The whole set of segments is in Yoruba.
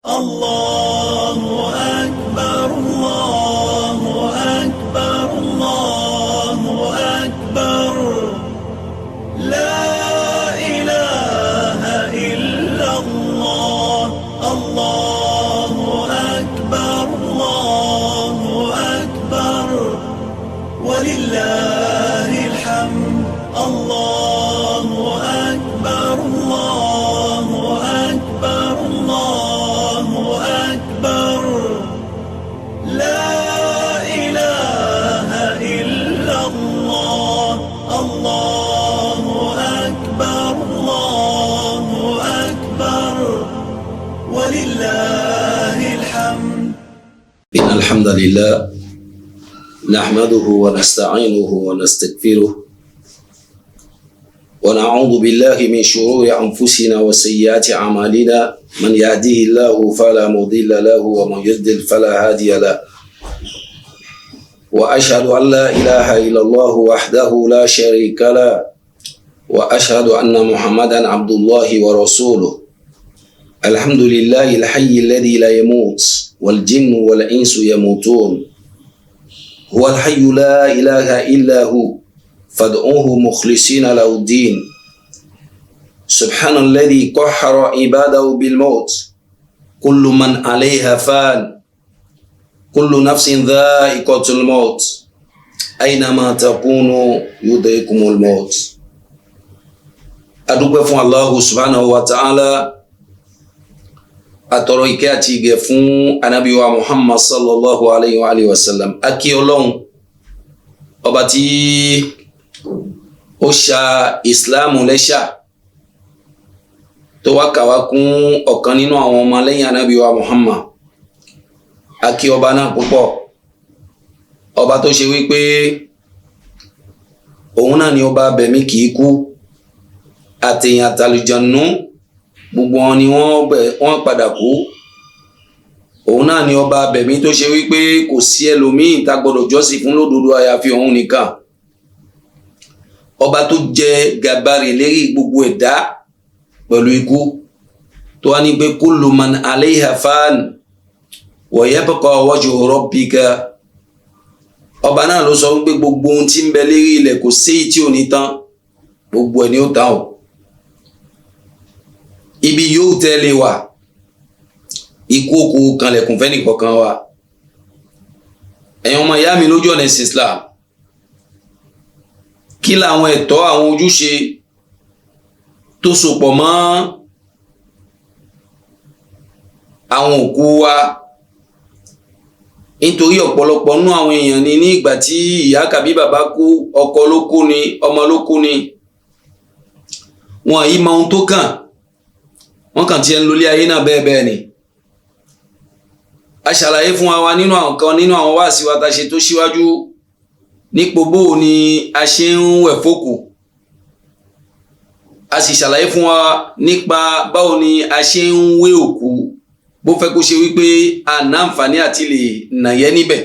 الله أكبر الله أكبر الله أكبر لا إله إلا الله الله أكبر الله أكبر ولله الحمد الله أكبر الله أكبر الله أكبر لا إله إلا الله الله أكبر الله أكبر ولله الحمد. إن الحمد لله نحمده ونستعينه ونستغفره ونعوذ بالله من شرور أنفسنا وسيئات أعمالنا من يهده الله فلا مضل له ومن يضلل فلا هادي له وأشهد أن لا إله إلا الله وحده لا شريك له وأشهد أن محمدا عبد الله ورسوله. الحمد لله الحي الذي لا يموت والجن والإنس يموتون هو الحي لا إله إلا هو فادعوه مخلصين له الدين. سبحان الذي قهر عباده بالموت كل من عليها فان كل نفس ذائقة الموت أينما تكونوا يدرككم الموت. adúpẹ́ fún Allahu subhanahu wa ta'ala, atọrọ ìkẹ́ àti ìgẹ̀ fún Ànábì wa Muhammad sallallahu alayhi wa sallam. Akí Ọlọ́run ọba tí ó ṣà ìsìláàmù lẹ́ṣà tó wá kàwá kún ọ̀kan nínú àwọn ọmọ lẹ́yìn Ànábì wa Muhammad. Akí ọba náà púpọ̀, ọba tó ṣe wípé òun náà ni ọba abẹ̀mí kìí kú, àtèyàn àtàlùjànnú gbogbo wọn ni wọ́n padà kú. Òun náà ni ọba abẹ̀mí tó ṣe wípé kò sí ẹlòmíì tá gbọdọ̀ jọ́sìn fún lódodo àyàfi òun nìkan. Ọba tó jẹ gàbárì lérí gbogbo ẹ̀dá pẹ̀lú ikú, tó wá ní pé kullu man alayha fan wa yabqa wajhu rabbika. Ọba náà ló sọ wípé gbogbo ohun tí ń bẹ lérí ilẹ̀ kò sí tí ò ní tán, gbogbo ẹ̀ ni ó tán o. Ibi yóò tẹ́lẹ̀ wà, ikú òkú kanlẹ̀kùn fẹ́ nìkọ̀ọ̀kan wa. Ẹ̀yin ọmọ ìyá mi lójú ọ̀nà ẹ̀sìn Islam, kí làwọn ẹ̀tọ́ àwọn ojúṣe tó sopọ̀ mọ́ àwọn òkú wa? Nítorí ọ̀pọ̀lọpọ̀ nú àwọn èèyàn ni ní ìgbà tí ìyá kàbí bàbá kú, ọkọ ló kú ni, ọmọ ló kú ni, wọn yìí mọ ohun tó kàn, wọ́n kàn ti ẹ̀ ń lólé ayé náà bẹ́ẹ̀ bẹ́ẹ̀ ni. A ṣàlàyé fún wa nínú àwọn kan nínú àwọn wáàsí wa ta ṣe tó síwájú nípò bó ni a ṣe ń wẹ̀ fókù. A sì ṣàlàyé fún wa nípa báwo ni a ṣe ń wé òkú bó fẹ́ kó ṣe wípé a ná àǹfààní àti lè nàyẹ́ níbẹ̀.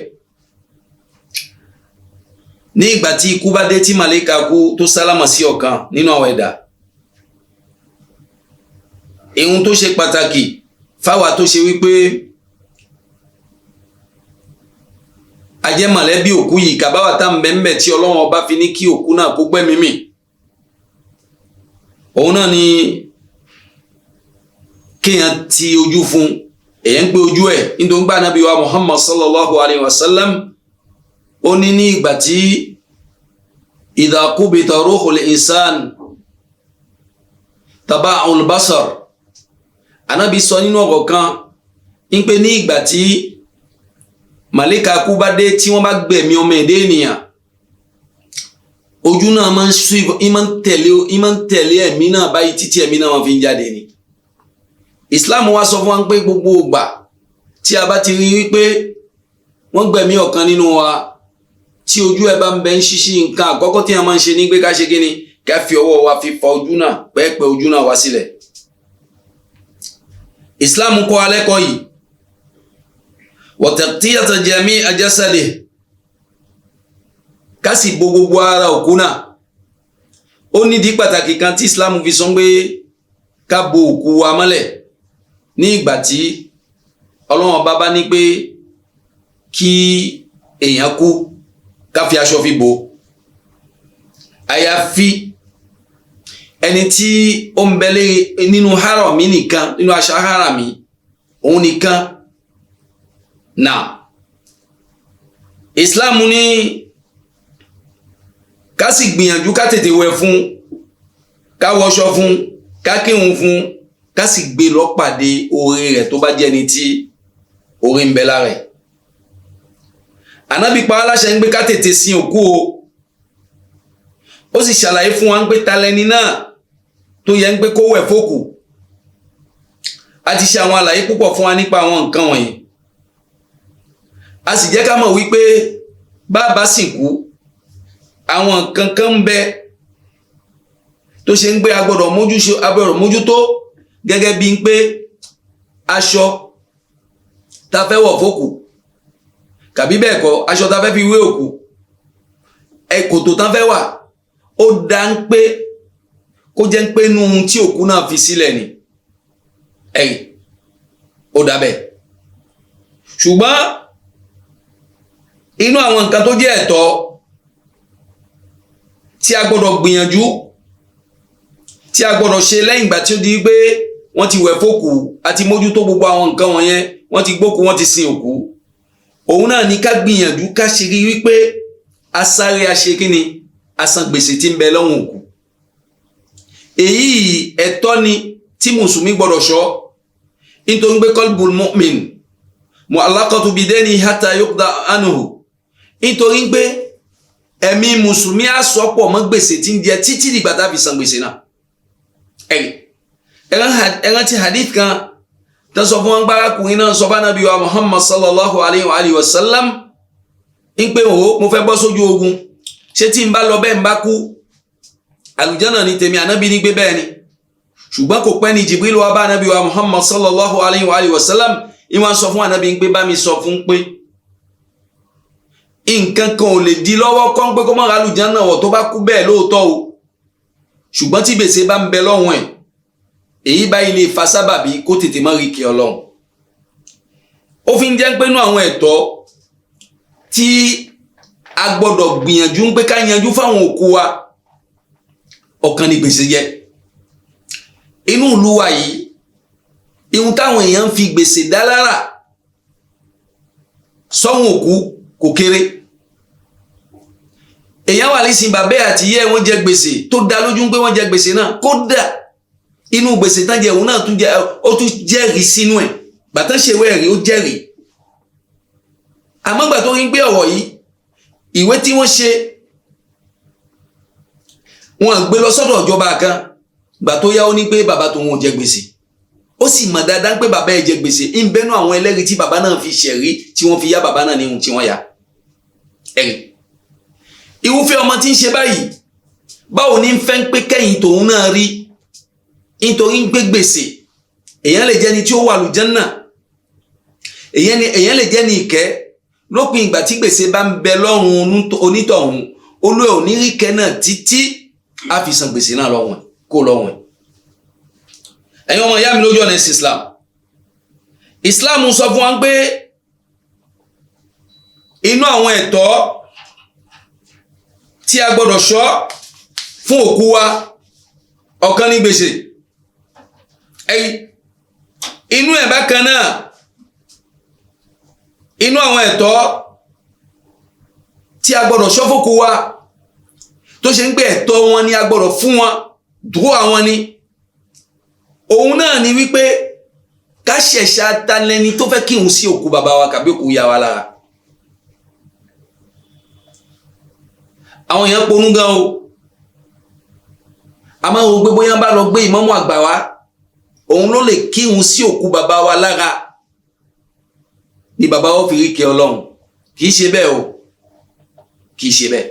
Ní ìgbà tí ikú bá dé tí màlẹ́kà kú tó sálámà sí ọ̀kan nínú àwọn ẹ̀dá, ohun tó ṣe pàtàkì fáwa tó ṣe wípé a jẹ́ mọ̀lẹ́bí òkú yìí, kàbáwà tá mbẹ̀mbẹ̀ tí Ọlọ́run ọba fi ní kí òkú náà kó gbẹ́mí mì, òun náà ni kéèyàn ti ojú fún, èyàn ń pé ojú ẹ̀ nítorí gbà Ànábì wa Muhammad sallallahu alayhi wa sallam ó ní ní ìgbà tí idha qubita ruhul insan taba'ul basar. Ànábì sọ nínú ọ̀rọ̀ kan ń pé ní ìgbà tí màlẹ́kà kú bá dé tí wọ́n bá gbẹ̀mí ọmọ ẹ̀dá ènìyàn, ojú náà máa ń tẹ̀lé ẹ̀mí náà báyìí títí ẹ̀mí náà wọ́n fi ń jáde ni. Islam wá sọ fún wa pé gbogbo ìgbà tí a bá ti rí wípé wọ́n gbẹ̀mí ọ̀kan nínú wa, tí ojú ẹ̀ bá ń bẹ ń ṣíṣí, nǹkan àkọ́kọ́ tí a máa ń ṣe ní pé ká ṣe kí ni, ká fi ọwọ́ wa fi fa ojú náà, pẹ́ẹ́pẹ́ ojú náà wá sílẹ̀. Islam kọ́ alẹ́ kọ́ yìí wa taghtiyata jami'i jasadihi, ká sì bo gbogbo ara òkú náà. Ó nídìí pàtàkì kan tí Islam fi sọ pé ká bo òkú wa mọ́lẹ̀ ní ìgbà tí Ọlọ́run bá ní pé kí èèyàn kú ká fi aṣọ fi bò àyàfi ẹni tí ó ń bẹ̀lẹ̀ nínú harami nìkan nínú aṣọ harami òun nìkan náà Islam ní ká sì gbìyànjú ká tètè wẹ̀ fún ká wọṣọ fún ká kírun fún ká sì gbé lọ pàdé oore rẹ̀ tó bá jẹ́ ni tí oore ń bẹ lára rẹ̀. Ànábì pa wá láṣẹ ń gbé ká tètè sin òkú o ó sì ṣàlàyé fún wa ń pé talẹ́ni náà tó yẹ ń pé kó wẹ̀ fókù. A ti ṣe àwọn àlàyé púpọ̀ fún wa nípa àwọn nǹkan wọ̀nyí a sì jẹ́ ká mọ̀ wípé bàbá sìnkú àwọn nǹkan kan ń bẹ tó ṣe ń gbé agbọ́dọ̀ mójútó gẹ́gẹ́ bí ń pé aṣọ tá fẹ́ wọ̀ fókù kàbí bẹ́ẹ̀ kọ́ aṣọ tá fẹ́ fi wé òkú kòtò tán fẹ́ wà ó dá ń pé kó jẹ́ ń pé nú ohun tí òkú náà fi sílẹ̀ ni ó dá bẹ́ẹ̀ ṣùgbọ́n inú àwọn nǹkan tó jẹ́ ẹ̀tọ́ tí a gbọ́dọ̀ gbìyànjú tí a gbọ́dọ̀ ṣe lẹ́yìn ìgbà tí ó di pé wọ́n ti wẹ̀ fókù àti mójútó gbogbo àwọn nǹkan wọ̀nyẹn wọ́n ti gbókù wọ́n ti sin òkú òun náà ní ká gbìyànjú ká ṣe rí wípé asáré aṣe kíni asan gbèsè tí ń bẹ lọ́rùn òkú èyí ẹ̀tọ́ ni tí mùsùlùmí gbọ́dọ̀ ṣọ́ nítorí pé qalbul mu'min mu'allaqatu bidayni hatta yuqda anhu nítorí pé ẹ̀mí mùsùlùmí á sọ́pọ̀ mọ́ gbèsè tí ń jẹ títí dìgbà tá fi san gbèsè náà ẹ̀rán ti hadith kan tó sọ fún wọn gbárakùnrin náà sọ bá Nábì wa Muhammad sallallahu alayhi wa sallam ń pé mo fẹ́ bọ́ sójú ogun ṣé tí n bá lọ bẹ́ẹ̀ n bá kú àlùjánnà ní tèmi Ànábì ní gbé bẹ́ẹ̀ ni ṣùgbọ́n kò pẹ́ ní Jibril wá bá Nábì wa Muhammad sallallahu alayhi wa sallam ìwọ̀n sọ fún Ànábì ń pé bá mi sọ fún pé nǹkan kan ò lè di lọ́wọ́ kọ́ ń pé kó mọ́ àlùjánnà wọ̀ tó bá kú bẹ́ẹ̀ lóòótọ́ o ṣùgbọ́n tí gbèsè bá ń bẹ lọ́wọ́ ẹ̀ èyí báyìí lè fa sábàbí kó tètè má rí kí Ọlọ́run ó fi ń jẹ́ pé nú àwọn ẹ̀tọ́ tí a gbọ́dọ̀ gbìyànjú ń pé ká yanjú fáwọn òkú wa ọ̀kan ní gbèsè jẹ́ inú ìlú wa yìí ihun táwọn èèyàn ń fi gbèsè dá lára sọ́hun òkú kò kéré èèyàn wà ní sin bàbá àti ìyá wọn jẹ gbèsè tó dá lójú pé wọ́n jẹ gbèsè náà kódà inú gbèsè tán jẹ òun náà ó tún jẹ́rìí sínú ẹ̀ gbàtán ṣèwé ẹ̀rí ó jẹ́rìí àmọ́ gbà tó rí gbé ọ̀rọ̀ yìí ìwé tí wọ́n ṣe wọ́n gbé lọ sọ́dọ̀ ìjọba kan gbà tó yá ó ní pé bàbá tòun ò jẹ gbèsè ó sì mọ̀ dáadáa pé bàbá ẹ̀ jẹ gbèsè ń bẹ́nu àwọn ẹlẹ́rìí tí bàbá náà fi ṣẹ̀rí tí wọ́n fi yá bàbá náà ní ohun tí wọ́n yá ẹ̀rí irúfẹ́ ọmọ tí ń ṣe báyìí báwo ní ń fẹ́ ń pé kẹ́yìn tòun náà rí nítorí ń gbé gbèsè èèyàn lè jẹ́ ni tí ó wà lùjánnà èèyàn lè jẹ́ ni ìkẹ́ lópin ìgbà tí gbèsè bá ń bẹ lọ́rùn onítọ̀hún olú ẹ̀ ò ní rí kẹ́ náà títí á fi san gbèsè náà lọ́wọ́ kó lọ́wọ́ ẹ̀yin ọmọ ìyá mi lójú ọ̀nà ẹ̀sìn Islam sọ fún wa pé inú àwọn ẹ̀tọ́ tí a gbọ́dọ̀ ṣọ́ fún òkú wa ọ̀kan ní gbèsè inú ẹ̀ bákan náà inú àwọn ẹ̀tọ́ tí a gbọ́dọ̀ ṣọ́ fókú wa tó ṣe ń gbé ẹ̀tọ́ wọn ni a gbọ́dọ̀ fún wọn dúró àwọn ni òun náà ni wípé ká ṣẹ̀ṣà talẹ́ni tó fẹ́ kírun sí òkú bàbá wa kàbí òkú ìyá wa lára àwọn èèyàn ponú gan o a máa ń wo gbé bóyá bá lọ gbé ìmámù àgbà wa òun ló lè kírun sí òkú bàbá wa lára ni bàbá wa fi rí kẹ́ Ọlọ́run kì í ṣe bẹ́ẹ̀ o kì í ṣe bẹ́ẹ̀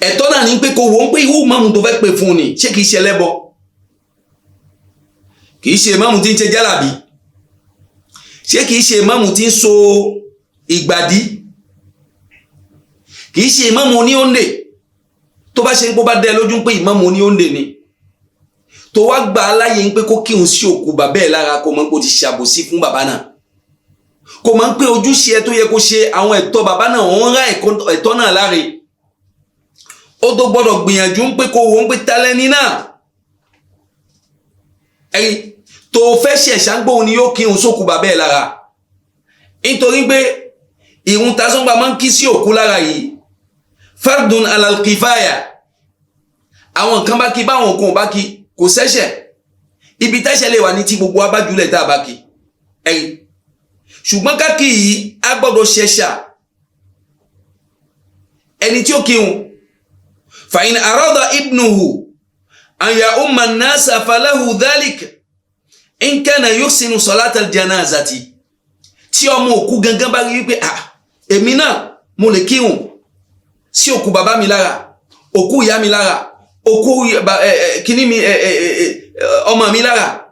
ẹ̀tọ́ náà ní pé kò wọ́n pé irú ìmámù tó fẹ́ pè fún ni ṣé kì í ṣe ẹlẹ́bọ kì í ṣe ìmámù tí ń ṣe jálàbí ṣé kì í ṣe ìmámù tí ń so ìgbàdí kì í ṣe ìmámù oníhóndè tó bá ṣe ń pọ́ bá dẹ lójú pé ìmámù oníhóndè ni tó wá gbà láyé ń pé kó kírun sí òkú bàbá ẹ̀ lára kó mọ̀ pé ó ti ṣàbòsí fún bàbá náà kó mọ̀ pé ojúṣe ẹ tó yẹ kó ṣe àwọn ẹ̀tọ́ bàbá náà wọ́n rá ẹ̀tọ́ náà láre ó tó gbọ́dọ̀ gbìyànjú ń pé kó wọ́n pé tálẹ́ni náà ẹ̀rí tó fẹ́ ṣẹ̀ṣàgbóhun ni yóò kírun sókú bàbá ẹ̀ lára nítorí pé ìrun tasọ́gbà máa ń kí sí òkú lára yìí fardun alal kifaya àwọn kan bá kí báwọn kan bá kí kò sẹ́ṣẹ̀ ibi tẹ́ṣẹ̀ lè wà ní tí gbogbo abájúlẹ̀ tá a bá kí ẹ̀rí ṣùgbọ́n káàkì yìí a gbọ́dọ̀ ṣẹ̀ṣà ẹni tí ó kírun fa in arada ibnuhu an ya umma nasa falahu dhalik in kana yuhsinu salatal janazati tí ọmọ òkú gangan bá rí wípé èmi náà mo lè kírun sí òkú bàbá mi lára òkú ìyá mi lára òkú kíní mi ọmọ mi lára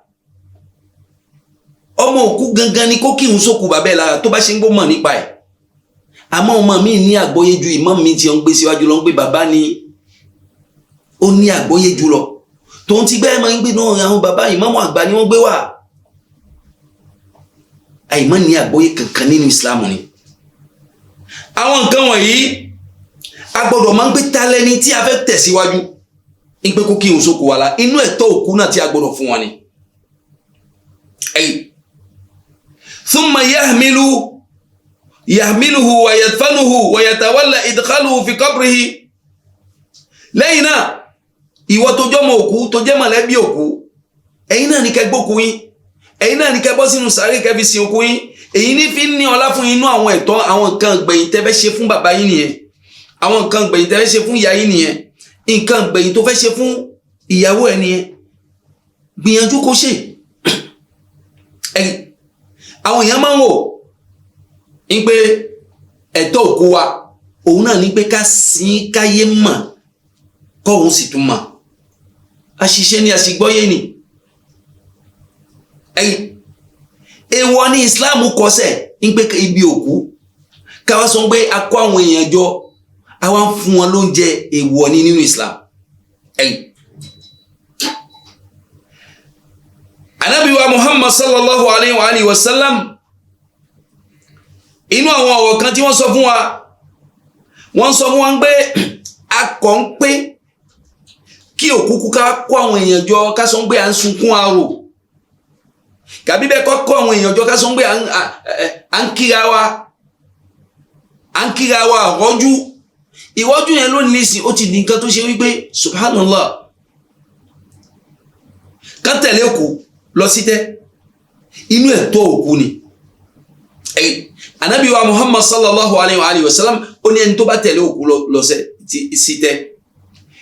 ọmọ òkú gangan ni kó kírun sókú bàbá ẹ̀ lára tó bá ṣe ń gbọ́ mọ̀ nípa ẹ̀ àmọ́ ọmọ mi ní àgbọ́yé ju ìmọ̀ mi tí ó ń gbé síwájú lọ ń gbé bàbá ni ó ní àgbọ́yé jù lọ tó ń ti gbẹ́ máa ń gbé náà àwọn bàbá ìmáàmù àgbà ni wọ́n gbé wà àìmọ́ ní àgbọ́yé kankan nínú Islam ni àwọn nǹkan wọ̀nyí a gbọ́dọ̀ máa ń gbé talẹ́ni tí a fẹ́ tẹ̀síwájú ń pé kó kí n sókò wà lá inú ẹ̀tọ́ òkú náà tí a gbọ́dọ̀ fún wọn ni thumma yahmiluhu wa yadfanuhu wa yatawalla idkhaluhu fi qabrihi lẹ́yìn náà ìwọ tó jọmọ òkú tó jẹ́ mọ̀lẹ́bí òkú ẹ̀yin náà ní kẹ́ gbókú yín ẹ̀yin náà ní kẹ́ bọ́ sínú sàárè kẹ́ fi sin òkú yín èyí ní fi ní ọlá fún inú àwọn ẹ̀tọ́ àwọn nǹkan gbẹ̀yìn tẹ́ fẹ́ ṣe fún bàbá yín nìyẹn àwọn nǹkan gbẹ̀yìn tẹ́ fẹ́ ṣe fún ìyá yín nìyẹn nǹkan gbẹ̀yìn tó fẹ́ ṣe fún ìyàwó ẹ̀ nìyẹn gbìyànjú kó ṣe àwọn èèyàn máa ń wò ń pé ẹ̀tọ́ òkú wa òun náà ní pé ká sin káyé mọ̀ kọ́hún sì tún mọ̀ àṣìṣe ni àṣìgbọ́yé ni èèwọ̀ ní Islam kọsẹ̀ ń pé ibi òkú káwá sọ pé a kó àwọn èèyàn jọ àwa ń fún wọn lóúnjẹ èèwọ̀ ní nínú Islam Ànábì wa Muhammad sallallahu alayhi wa sallam inú àwọn ọ̀rọ̀ kan tí wọ́n sọ fún wa pé a kọ̀ ń pé kí òkú ká kó àwọn èèyàn jọ ká sọ pé à ń sunkún arò kàbí bẹ́ẹ̀ kọ́ kó àwọn èèyàn jọ ká sọ pé à ń kíra wa rọ́jú ìwọ́jú yẹn ló ní sí ó ti di nǹkan tó ṣe wípé subhanallah ká tẹ̀lé òkú lọ sí tẹ́ inú ẹ̀tọ́ òkú ni Ànábì wa Muhammad sallallahu alayhi wa sallam ó ní ẹni tó bá tẹ̀lé òkú lọ sí tẹ́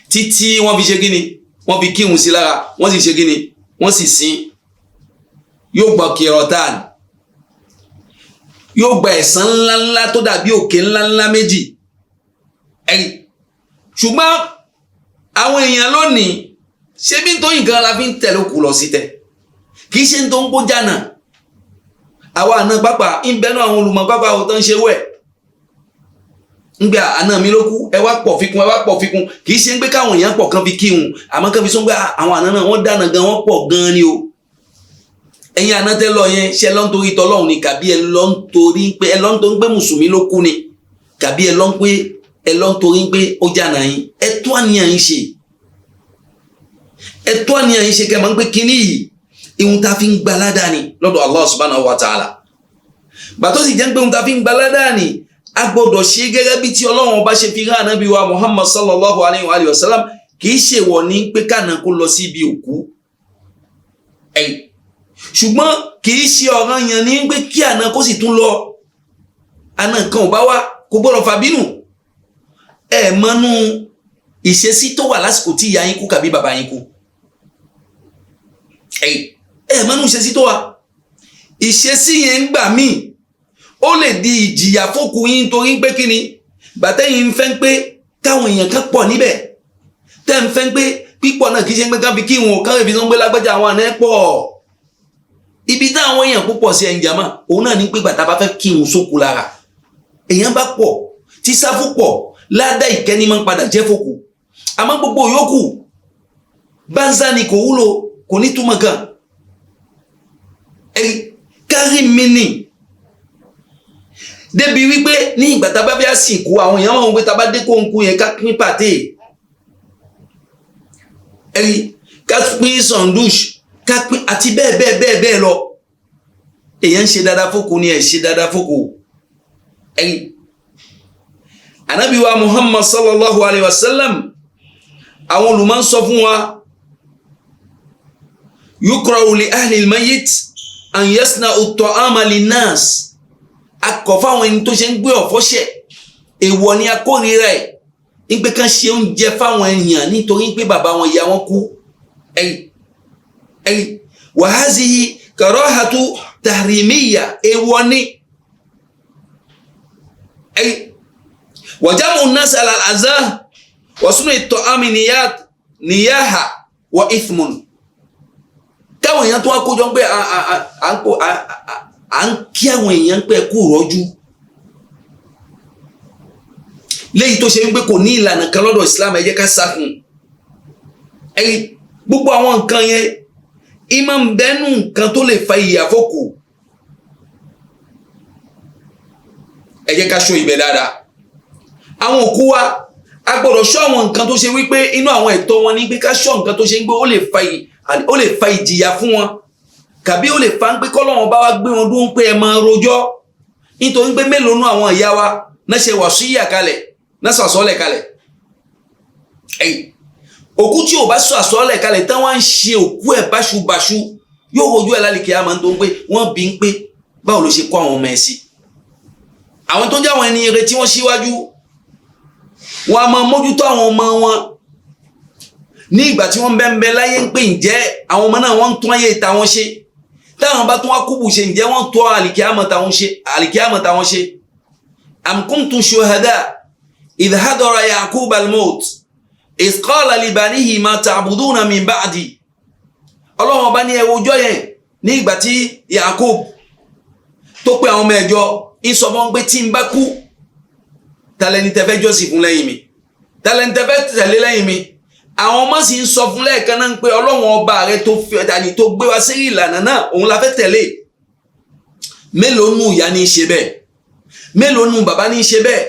títí wọ́n fi ṣe gíní wọ́n fi kírun sí lára wọ́n sì ṣe gíní wọ́n sì sin yóò gba kìrọ̀tàn yóò gba ẹ̀san ńláńlá tó dàbí òkè ńláńlá méjì ṣùgbọ́n àwọn èèyàn lónìí ṣé bí tó nǹkan la fi ń tẹ̀lé òkú lọ sí tẹ́ kì í ṣe tó ń kó jànà àwa àna pápá ń bẹnu àwọn olùmọ̀ pápá ò tó ń ṣe wẹ̀ ń gbé àna mi ló kú ẹ wá pọ̀ fikún kì í ṣe ń gbé káwọn èèyàn pọ̀ kan fi kírun àmọ́ kan fi sọ pé àwọn àna náà wọ́n dáná gan wọ́n pọ̀ gan ni o ẹ̀yin àna tẹ́ lọ yẹn ṣe lọ́n torí tọ́lọ́hún ni kàbí ẹ lọ́n torí pé mùsùlùmí ló kú ni kàbí ẹ lọ́n torí pé ó jànà yín ẹ tó àníyàn yín ṣe kẹ́ máa ń pé kíní yìí ihun ta fi ń gba ládàá ni lọ́dọ̀ Allah subhanahu wa ta'ala bàtọ́ sì jẹ́ pé ihun ta fi ń gba ládàá ni a gbọ́dọ̀ ṣe gẹ́gẹ́ bí tí Ọlọ́run bá ṣe fi rán Ànábì wa Muhammad sallallahu alayhi wa sallam kì í ṣe wọ̀ ní pé kànáà kó lọ sí ibi òkú ṣùgbọ́n kì í ṣe ọ̀ranyàn ní pé kí àná kó sì tún lọ àná kan ò bá wá kò gbọ́dọ̀ fàbínú mọ́nú ìṣesí tó wà lásìkò tí ìyá yín kú kàbí bàbá yín kú mọ́nú ìṣesí tó wà ìṣesí yẹn ń gbà míì ó lè di ìjìyà fókù yín torí pé kí ni gbàtẹ́yìn ń fẹ́ pé káwọn èèyàn kan pọ̀ níbẹ̀ tẹ́ ń fẹ́ pé pípọ̀ náà kì í ṣe pé ká fi kí wọn káwọn ìfisàn gbé lágbájá àwọn àná pọ̀ ibi táwọn èèyàn púpọ̀ sí ẹ̀ǹjàmá òun náà ní pé gbàtà bá fẹ́ kí wọn sókù lára èèyàn bá pọ̀ tí sáfù pọ̀ ládàá ìkẹ́ni máa ń padà jẹ́ fókù àmọ́ gbogbo yòókù báńsá ni kò wúlò kò ní túmọ̀ kan kárí mi ni débi wípé ní ìgbà tá a bá fẹ́ àsìkò àwọn èèyàn máa ń gbé tá a bá dé kóńkó yẹn ká pín pàtẹ́ ká pín sandwich ká pín àti bẹ́ẹ̀ lọ èèyàn ń ṣe dáadáa fókò ni ẹ̀ ṣe dáadáa fókò Ànábì wa Muhammad sallallahu alayhi wa sallam àwọn olùmọ̀ ń sọ fún wa yukra'u li ahli al-mayyit an yasna'u at-ta'ama lin-nas akọ̀ fáwọn ẹni tó ṣe ń gbé ọ̀fọ́ṣẹ̀ èèwọ̀ ni akórira ẹ̀ ń pé kán ṣe oúnjẹ fáwọn èèyàn nítorí pé bàbá wọn ìyá wọn kú wa hazihi karahatu tahrimiyya èèwọ̀ ni wa jam'u an-nas ala al-azah wa sunu at-ta'ami niyaha wa ithmun káwọn èèyàn tó wá kójọ ń pé à ń kí àwọn èèyàn pé kú rọ́jú léyìí tó ṣe wípé kò ní ìlànà kan lọ́dọ̀ Islam ẹ jẹ́ ká sákùn gbogbo àwọn nǹkan yẹn ìmọ̀ ń bẹ́nu nǹkan tó lè fa ìyà fókù ẹ jẹ́ ká ṣọ́ ibẹ̀ dáadáa àwọn òkú wa a gbọ́dọ̀ ṣọ́ àwọn nǹkan tó ṣe wípé inú àwọn ẹ̀tọ́ wọn ní pé ká ṣọ́ nǹkan tó ṣe wípé ó lè fa ìjìyà fún wọn kàbí ó lè fa ń pé kọ́lọ́wọ́n bá wá gbé wọn dúró ń pé ẹ máa rojọ́ nítorí pé mélòó nú àwọn ìyá wa náà ṣe wàsíyà kalẹ̀ náà sọ àsọ́lẹ̀ kalẹ̀ òkú tí ò bá sọ àsọ́lẹ̀ kalẹ̀ tán wá ń ṣe òkú ẹ̀ báṣubàṣu yóò rojú ẹ̀ lálẹ́ kíá máa ń tó ń pé wọ́n bí ń pé báwo ló ṣe kọ́ àwọn ọmọ ẹ̀ sí àwọn tó ń jẹ́ àwọn ẹni ire tí wọ́n ṣíwájú wọn a máa mójútó àwọn ọmọ wọn ní ìgbà tí wọ́n bẹ́ láyé ń pè ǹjẹ́ àwọn ọmọ náà wọ́n ń tún ayé ìta wọn ṣe táwọn bá tún wá kúbù ṣe ǹjẹ́ wọ́n tún àlìkíyàmọ̀ táwọn ṣe am kuntum shuhada idh hadara Ya'qub al-maut idh qala li banihi ma ta'buduna min ba'di ọlọ́run ọba ní ẹwọ ọjọ́ yẹn ní ìgbà tí Ya'qub tó pé àwọn ọmọ ẹ̀jọ́ ń sọ fún pé tí ń bá kú tàlẹ́ni tẹ́fẹ́ jọ́sìn fún lẹ́yìn mi tàlẹ́ni tẹ́fẹ́ tẹ̀lé lẹ́yìn mi àwọn ọmọ sì ń sọ fún lẹ́ẹ̀kan náà pé ọlọ́run ọba rẹ tó fi ọ̀dàní tó gbé wa sí ìlànà náà òun la fẹ́ tẹ̀lé mélòó nù ìyá ní í ṣe bẹ́ẹ̀ mélòó nù bàbá ní í ṣe bẹ́ẹ̀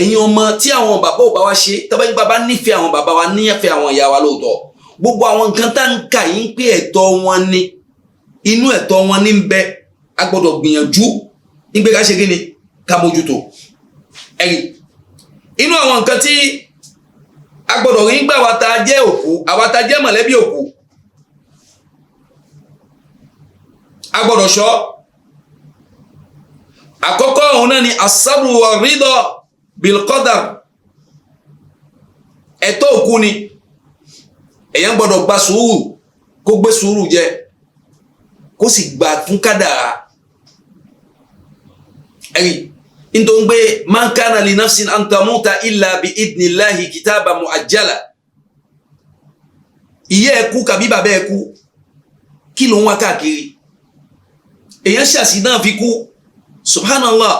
ẹ̀yin ọmọ tí àwọn bàbá ò bá wa ṣe tọ́ba yín bàbá nífẹ̀ẹ́ àwọn bàbá wa nífẹ̀ẹ́ àwọn ìyá wa lóòótọ́ gbogbo àwọn nǹkan tá ń kà yín pé ẹ̀tọ́ wọn ni inú ẹ̀tọ́ wọn ní ń bẹ a gbọ́dọ̀ gbìyànjú nígbè ká ṣe kí ni ká mójútó ẹ̀yìn inú àwọn nǹkan tí a gbọ́dọ̀ rí gbà wa ta jẹ́ òkú àwa ta jẹ́ mọ̀lẹ́bí òkú a gbọ́dọ̀ ṣọ́ àkọ́kọ́ òun náà ni as-sabru wa ridha bil qadar ẹ̀tọ́ òkú ni èyàn gbọ́dọ̀ gba sùúrù kó gbé sùúrù jẹ kó sì gbà fún kádàrá ẹ̀rí nítorí pé man kana li nafsin an tamuta illa bi idnillahi kitaba muajjala ìyá ẹ̀kú kàbí bàbá ẹ̀kú kí ló ń wá káàkiri èyàn ṣàṣì náà fi kú subhanallah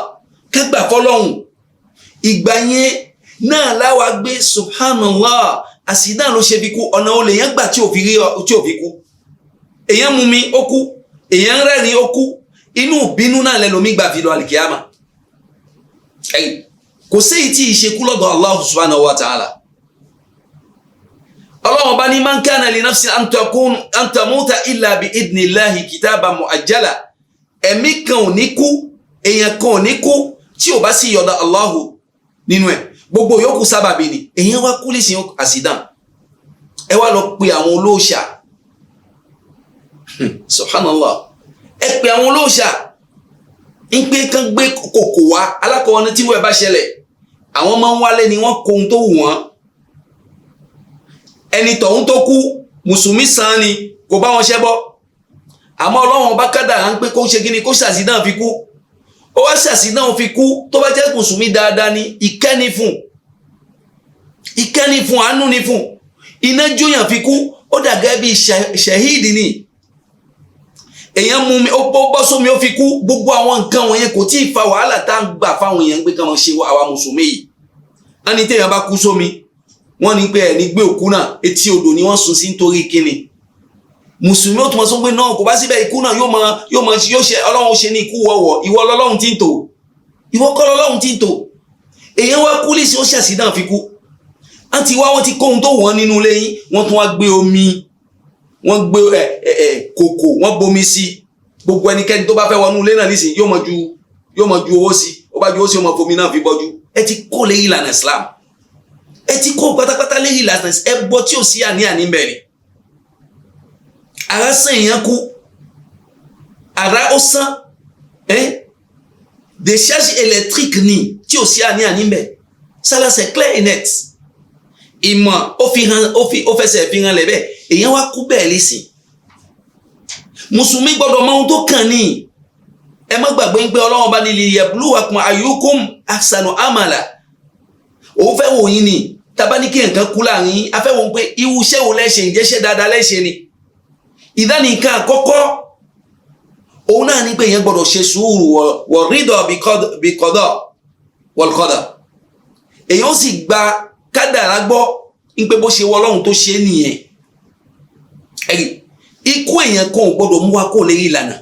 kẹgbà fọlọ́hun ìgbà yẹn náà láwa gbé subhanallah àṣìdá ló ṣe fi kú ọ̀nà olè yẹn gbà tí ò fi kú èyàn mú mi ó kú èyàn rẹ́rìn ó kú inú bínú náà lẹ́lòmí gbà fi lọ alìkíyàmà kò sí èyí tí ìṣekú lọ́dọ̀ Allah subhanahu wa ta'ala ọlọ́run bá ní man kana li nafsin an tamuta illa bi idnillahi kitaban muajjala ẹ̀mí kan ò ní kú èyàn kan ò ní kú tí ò bá sì yọ̀dọ̀ Allahu nínú ẹ̀ gbogbo yòókù sábàbí ni èyàn wá kú lè sin àsìdán ẹ wá lọ pe àwọn olóòṣà subhanallah ẹ pe àwọn olóòṣà ń pé kán gbé kòkò wá alákọ̀ọ́ ní tí wọ́n bá ṣẹlẹ̀ àwọn máa ń wálé ni wọ́n kó ohun tó wù wọ́n ẹni tọ̀hún tó kú mùsùlùmí sàn ni kò bá wọn ṣẹbọ àmọ́ ọlọ́run bá kádàrá ń pé kó ṣe kí ni kó ṣàṣìdán fi kú ó wá ṣàṣìdán fi kú tó bá jẹ́ mùsùlùmí dáadáa ni ìkẹ́ni fún àánú ni fún iná jóyàn fi kú ó dàgẹ́ bí ṣẹ̀hídì ni èyàn mú mi ó bọ́ sómi ó fi kú gbogbo àwọn nǹkan wọ̀nyẹn kò tí ì fa wàhálà tá à ń gbà fáwọn èèyàn pé káwọn ṣe àwa mùsùlùmí yìí wọ́n ní téèyàn bá kú sómi wọ́n ní pé ẹni gbé òkú náà etí odò ni wọ́n sùn sí nítorí kíni mùsùlùmí ó tún sọ pé náà kò bá síbẹ̀ ikú náà yóò ṣe ọlọ́run ṣe ní ikú wọ̀wọ̀ ìwọ lọ́lọ́run tí ń tò ìwọ kọ́ lọ́lọ́run tí ń tò èèyàn wá kú lísì ó ṣàṣì náà fi kú àti wá wọ́n ti kó ohun tó wọ́n nínú ilé yín wọ́n tún wá gbé omi wọ́n gbé kòkò wọ́n bomi sí gbogbo ẹnikẹ́ni tó bá fẹ́ wọnú ilé náà nísìnyí yóò mọ ju owó sí ó bá ju owó sí ó mọ fomi náà fi bọ́jú ẹ ti kó lé ìlànà Islam ẹ ti kó pátápátá lé ìlànà ẹ bọ́ tí ò sí àní bẹ̀rẹ̀ ara sàn èèyàn kú ara ó sàn décharge électrique ni tí ò sí àní bẹ̀ ça là c'est clair et net ìmọ̀ ó fẹsẹ̀ fi hàn lẹ́bẹ̀ èèyàn wá kú bẹ́ẹ̀ lẹ́sìn mùsùlùmí gbọ́dọ̀ mọ ohun tó kàn ní ẹ má gbàgbé pé Ọlọ́run bá ní liyabluwakum ayyukum ahsanu amala òun fẹ́ wò yín ni tàbá ní kí nǹkan kú láàrin afẹ́ wọn pé irú iṣẹ́ wo lẹ́ṣẹ̀ ìjẹ́ṣẹ́ dáadáa lẹ́ṣẹ̀ ni ìdánìkan àkọ́kọ́ òun náà ní pé èèyàn gbọ́dọ̀ ṣe sùúrù wọ̀ rídọ̀ bìkọ́dọ̀ wọ̀lkọ́dọ̀ èèyàn ó sì gba kádàrá gbọ́ ń pé bó ṣe wọ Ọlọ́run tó ṣe nìyẹn ẹ̀rí ikú èèyàn kan ò gbọ́dọ̀ mú wa kó lè rí ìlànà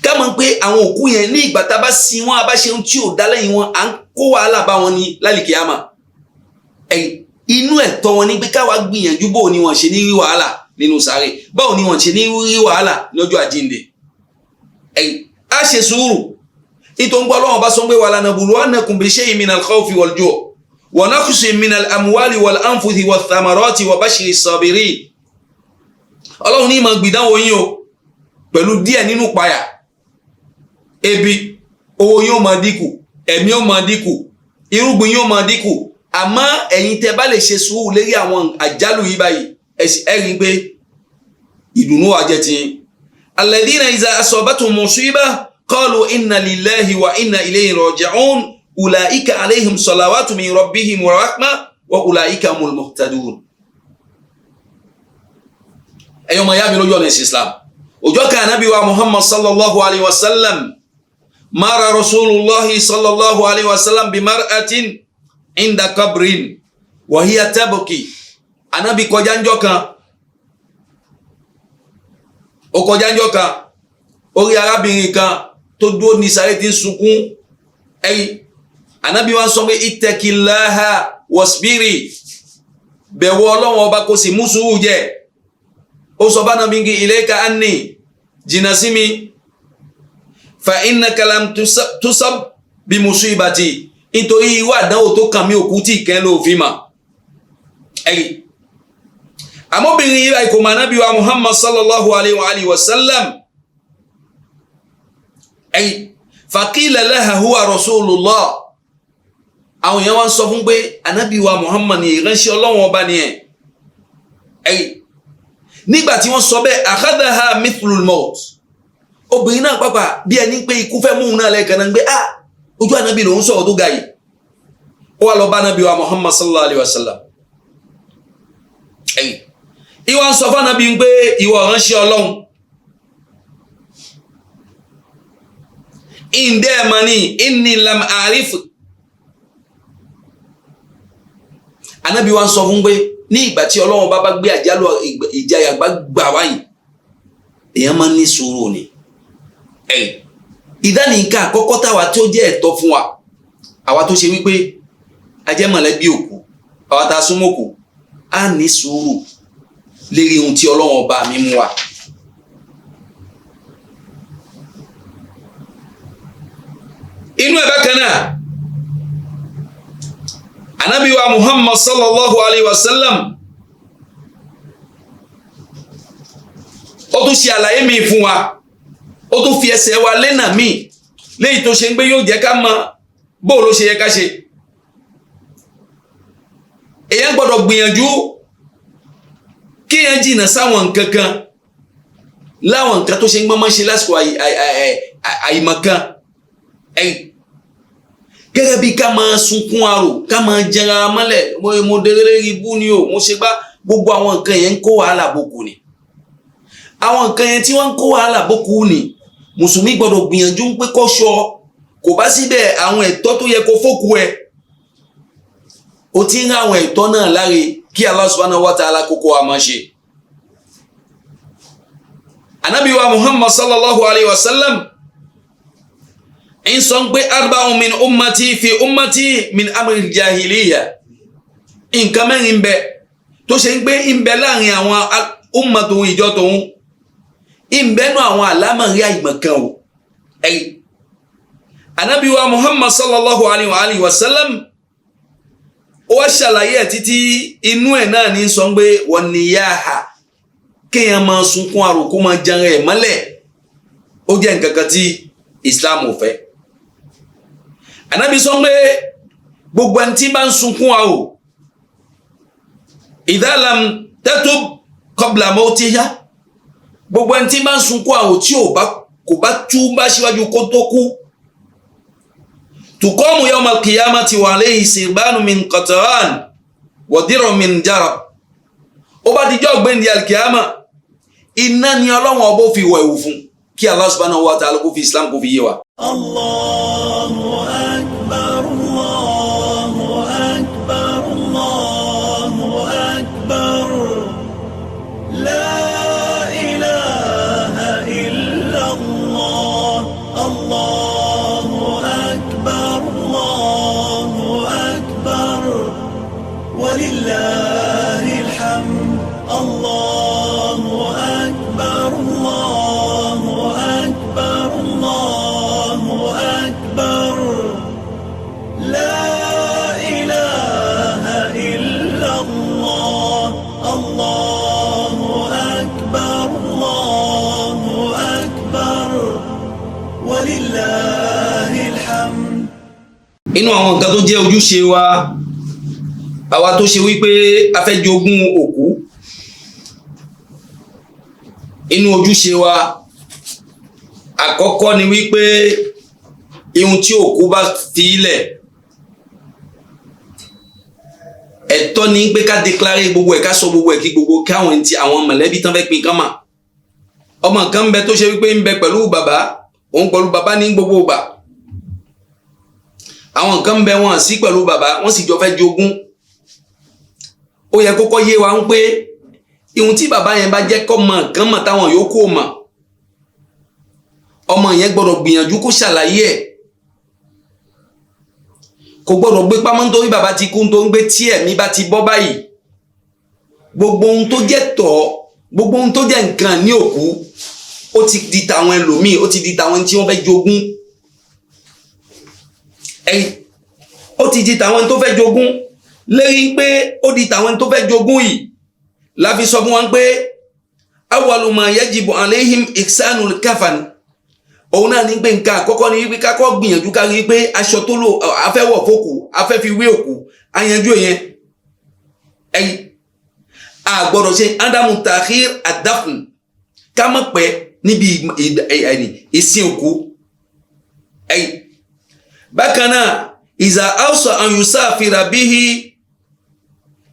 ká mọ̀ pé àwọn òkú yẹn ní ìgbà tá a bá sin wọn a bá ṣe ohun tí ò dá lẹ́yìn wọn à ń kó wàhálà bá wọn ní lálìkíyàmà ẹ̀rí inú ẹ̀tọ́ wọn ní pé káwa gbìyànjú bó ni wọ́n ṣe ní rí wàhálà nínú sáré báwo ni wọ́n ṣe ní rí wàhálà lọ́jọ́ àjíǹde ẹ̀rí á ṣe sùúrù nítorí pé Ọlọ́run bá sọ pé walanabluwannakum bishay'in minal khawfi wal ju' wa naqsin minal amwali wal anfusi wath thamarati wa bashiris sabirin Ọlọ́run ní máa gbìdánwò yín o pẹ̀lú díẹ̀ nínú páyà ebi owó yóò máa dínkù ẹ̀mí yóò máa dínkù irúgbìn yóò máa dínkù àmọ́ ẹ̀yin tẹ́ bá lè ṣe sùúrù lérí àwọn àjálù yìí báyìí ẹ rí pé ìdùnnú wa jẹ́ ti alladhina iza asabathum musiba qalu inna lillahi wa inna ilayhi raji'un ulaika alayhim salawatu min rabbihim wa rahmah wa ulaika humul muhtadun ẹ̀yọ́ ma yá mi lójú ọ̀nà Islam ọjọ́ kan Ànábì wa Muhammad sallallahu alaihi wasallam mara rasulullahi sallallahu alaihi wasallam bi mar'atin inda qabrin wa hiya tabki Ànábì kọjá ńjọ́ kan ó kọjá ńjọ́ kan ó rí arábìnrin kan tó dúró ní sàréè tí ń sunkún ẹ̀rí Ànábì wa sọ pé ittaqillaha wasbiri bẹ̀wò Ọlọ́run ọba kó sì mú sùúrù jẹ́ ó sọ bá Nábì ngi ilayka anni jìnnà sí mi fa innaka lam tusab bi musibati nítorí ìwà àdánwò tó kàn mí òkú tí ìkẹ́ ló fi mà ẹ̀rí àmọ́bìnrin yìí láìkò mà Nábì wa Muhammad sallallahu alaihi wa sallam ẹ̀rí faqila laha huwa rasulullah àwọn èèyàn wá ń sọ fún pé Ànábì wa Muhammad ni ìránṣẹ́ Ọlọ́run ọba ni ẹ̀rí nígbà tí wọ́n sọ bẹ́ẹ̀ akhadhaha mithlul maut obìnrin náà pàpà bí ẹni pé ikú fẹ́ mú un náà lẹ́ẹ̀kan náà ń gbé ojú Ànábì lòun sọ̀rọ̀ tó ga yìí ó wá lọ bá Ànábì wa Muhammad sallallahu alaihi wasallam ẹ̀yìn ìwọ ń sọ fún Ànábì pé ìwọ ránṣẹ́ Ọlọ́run ìndẹ́ mani inni lam a'rif Ànábì wa ń sọ fún pé ní ìgbà tí Ọlọ́run bá gbé àjálù ìjayà gbà wáyìí èèyàn máa ń ní sùúrù ni ìdánìkà àkọ́kọ́ táwa tí ó jẹ́ ẹ̀tọ́ fún wa àwa tó ṣe wípé a jẹ́ mọ̀lẹ́bí òkú àwa tá a súnmọ́ òkú á ní sùúrù lérí ohun tí Ọlọ́run ọba mi mú wa. inú ẹ̀ bákan náà Ànábì wa Muhammad sallallahu alaihi wasallam ó tún ṣe àlàyé mi fún wa ó tún fi ẹsẹ̀ wa lẹ́nà mi léyìí tó ṣe ń gbé yóò jẹ́ ká mọ̀ bó ló ṣe yẹ ká ṣe èyàn gbọ́dọ̀ gbìyànjú kí èyàn jìnnà sáwọn nǹkan kan láwọn nǹkan tó ṣe ń gbọ́mọ́ ṣe lásìkò àìmọ̀kan gẹ́gẹ́ bí ká máa sunkún arò ká máa jẹra mọ́lẹ̀ mo délé ibú ni o mo ṣe gbá gbogbo àwọn nǹkan yẹn ń kó wàhálà bókù ni àwọn nǹkan yẹn tí wọ́n ń kó wàhálà bókù ni mùsùlùmí gbọ́dọ̀ gbìyànjú pé kó ṣọ́ kò bá síbẹ̀ àwọn ẹ̀tọ́ tó yẹ kó fókù ẹ̀ ó ti ń rá àwọn ẹ̀tọ́ náà láre kí Allah subhanahu wa ta'ala kókó wa máa ṣe Ànábì wa Muhammad sallallahu alayhi wa sallam in sọ pé arba'un min ummati fi ummati min amri jahiliya nǹkan mẹ́rin bẹ tó ṣe ń gbé ń bẹ láàrin àwọn ummatu ìjọ tòun ń bẹ nú àwọn àlámọ̀rí àìmọ̀kan o Ànábì wa Muhammad sallallahu alayhi wa sallam ó wá ṣàlàyé títí inú ẹ̀ náà ní sọ pé wan niyaha kéèyàn máa sunkún àròkó máa jẹun ẹ̀ mọ́lẹ̀ ó jẹ́ nǹkan kan tí Islam ò fẹ́. Ànábì sọ pé gbogbo ẹni tí bá ń sunkún àrò idha lam tatub qabla mawtiha gbogbo ẹni tí bá ń sunkún àrò tí kò bá túbá síwájú kó tó kú tuqamu yawm al-qiyamati wa alayhi sirbanu min qatran wa dir'un min jarab ó bá dijọ́ gbéǹdì al-qiyama iná ni Ọlọ́run ọbọ̀ fi wọ̀ ẹ̀wù fún kí Allah subhanahu wa ta'ala kó fi Islam kó fi yé wa. Allahu akbar, Allahu akbar, Allahu akbar, la ilaha illallah, Allahu akbar, Allahu akbar, walillahil hamd, Allahu akbar, Allahu akbar, Allahu akbar, la ilaha illallah, Allahu akbar, Allahu akbar, walillahil hamd. Inú àwọn nǹkan tó jẹ́ ojúṣe wa àwa tó ṣe wípé a fẹ́ jogún òkú inú ojúṣe wa àkọ́kọ́ ni wípé ihun tí òkú bá fi ilẹ̀ ẹ̀tọ́ ni pé ká déclarer gbogbo ẹ̀ ká sọ gbogbo ẹ̀ kí gbogbo káwọn tí àwọn mọ̀lẹ́bí tán fẹ́ pín kán mà ọmọ kan ń bẹ tó ṣe wípé ń bẹ pẹ̀lú bàbá òun pẹ̀lú bàbá ní gbogbo ìgbà àwọn kan ń bẹ wọn sí pẹ̀lú bàbá wọ́n sì jọ fẹ́ jogún ó yẹ kọ́kọ́ yé wa ń pé ihun tí bàbá yẹn bá jẹ́ kọ́ mọ̀ kán mọ̀ táwọn yòókù mọ̀ ọmọ yẹn gbọ́dọ̀ gbìyànjú kó ṣàlàyé ẹ̀ kò gbọ́dọ̀ gbé pamọ́ nítorí bàbá ti kú tó ń gbé tí ẹ̀mí bá ti bọ́ báyìí gbogbo ohun tó jẹ́ tọ́ gbogbo ohun tó jẹ́ nǹkan ní òkú ó ti di tàwọn ẹlòmíì ó ti di tàwọn tí wọ́n fẹ́ jogún ó ti di tàwọn tó fẹ́ jogún lérí pé ó di tàwọn tó fẹ́ jogún yìí la fi sọ fún wọn pé awwalu ma yajibu alayhim ihsanul kafan òun náà ní pé nǹkan àkọ́kọ́ ní wípé kákọ́ gbìyànjú ká rí pé aṣọ tó lò afẹ́wọ̀ fókù afẹ́ fi wé òkú ayanjú yẹn a gbọ́dọ̀ ṣe adamu takhir adafn ká mọ̀ pẹ́ níbi ìsìn òkú bákan náà iza awsa an yusafira bihi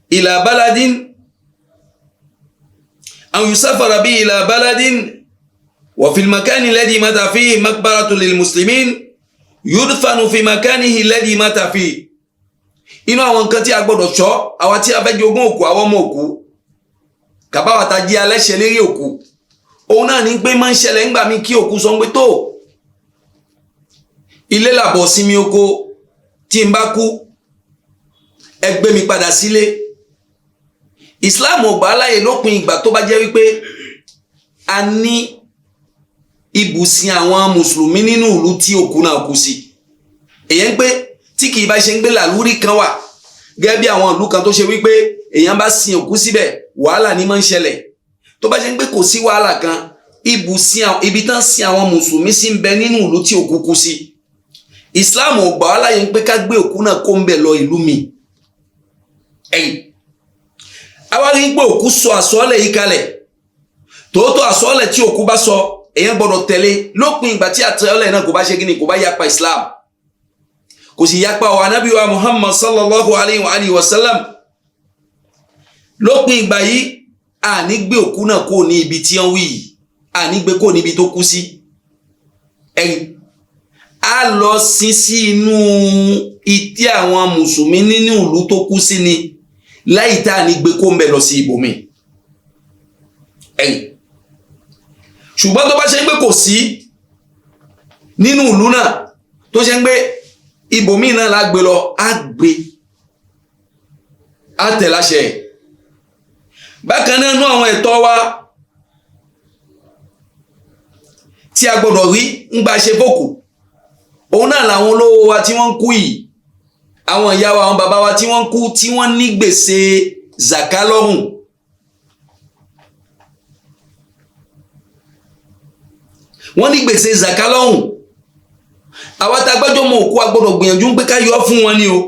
ila baladin أو يسافر به إلى بلد وفي المكان الذي مات فيه مقبرة للمسلمين يدفن في مكانه الذي مات فيه inú àwọn nǹkan tí a gbọ́dọ̀ ṣọ́ àwa tí a fẹ́ jogún òkú àwọn ọmọ òkú kàbáwà tá jí aláṣẹ lérí òkú òun náà ní pé máa ń ṣẹlẹ̀ ńgbà mí kí òkú sọ pé tó ilé làbọ̀ sinmi oko tí n bá kú ẹ gbé mi padà sílé Islam ò gbà láyè lópin ìgbà tó bá jẹ́ wípé a ní ibùsìn àwọn mùsùlùmí nínú ìlú tí òkú náà kú sí èyàn pé tí kìí bá ṣe ń gbé làlúrí kan wà gẹ́gẹ́ bí àwọn ìlú kan tó ṣe wípé èyàn bá sin òkú síbẹ̀ wàhálà ní máa ń ṣẹlẹ̀ tó bá ṣe ń pé kò sí wàhálà kan ibi tán sin àwọn mùsùlùmí sí ń bẹ nínú ìlú tí òkú kú sí Islam ò gbà láyè ń pé ká gbé òkú náà kó ń bẹ̀ lọ ìlú mi awárí pé òkú sọ àsọọ́lẹ̀ yìí kalẹ̀ tòótọ́ àsọọ́lẹ̀ tí òkú bá sọ èyàn gbọ́dọ̀ tẹ̀lé lópin ìgbà tí àtẹ̀lẹ̀ náà kò bá ṣe kíni kò bá yapa Islam kò sì yapa wa Ànábì wa Muhammad sallallahu alayhi wa sallam lópin ìgbà yìí a ní gbé òkú náà kó ní ibi tí wọ́n wí yìí a ní gbé kó níbi tó kú sí a lọ sin sí inú ìtẹ́ àwọn mùsùlùmí nínú ìlú tó kú sí ni láì tá ní gbé kó ń bẹ lọ sí ibòmí ṣùgbọ́n tó bá ṣe ń pé kò sí nínú ìlú náà tó ṣe ń pé ibòmíì náà lágbé lọ á tẹ̀ láṣẹ. bákan náà nú àwọn ẹ̀tọ́ wa tí a gbọ́dọ̀ rí ń gba ṣe fòkù òun náà làwọn olówó wa tí wọ́n ń kú yìí, àwọn ìyá wa àwọn bàbá wa tí wọ́n ń kú tí wọ́n ní gbèsè zaka lọ́rùn. wọ́n ní gbèsè zaka lọ́rùn. àwa tá gbọ́dọ̀ mọ òkú a gbọ́dọ̀ gbìyànjú pé ká yọ fún wọn ni o.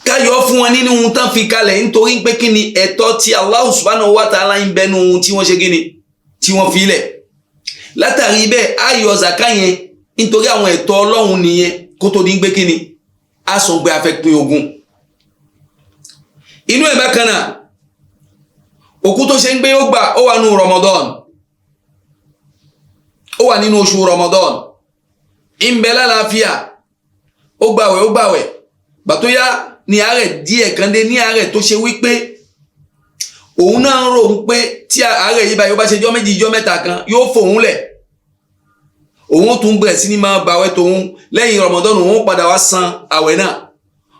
ká yọ fún wọn nínú ohun tán fi kalẹ̀ nítorí pé kí ni ẹ̀tọ́ tí Allah subhanahu wa ta'ala ń bẹnu ohun tí wọ́n ṣe kí ni tí wọ́n fi lẹ̀. látàrí bẹ́ẹ̀ á yọ zaka yẹn nítorí àwọn ẹ̀tọ́ Ọlọ́run nìyẹn kó tó ní gbé kí ni á sọ pé a fẹ́ pín ogún. inú ẹ̀ bákan náà òkú tó ṣe ń gbé ó wà nínú Ramadan, ó wà nínú oṣù Ramadan, ń bẹ lálàáfíà, ó gbàwẹ̀ gbà tó yá ní àárẹ̀ díẹ̀ kan dé, ní àárẹ̀ tó ṣe wípé òun náà ń rò ń pé tí àárẹ̀ yìí báyìí ó bá ṣe jọ́ méjì jọ́ mẹ́ta kan yóò fòun lẹ̀, òun tún bẹ̀rẹ̀ sí ní máa gbàwẹ̀ tòun lẹ́yìn Ramadan òun padà wá san àwẹ̀ náà.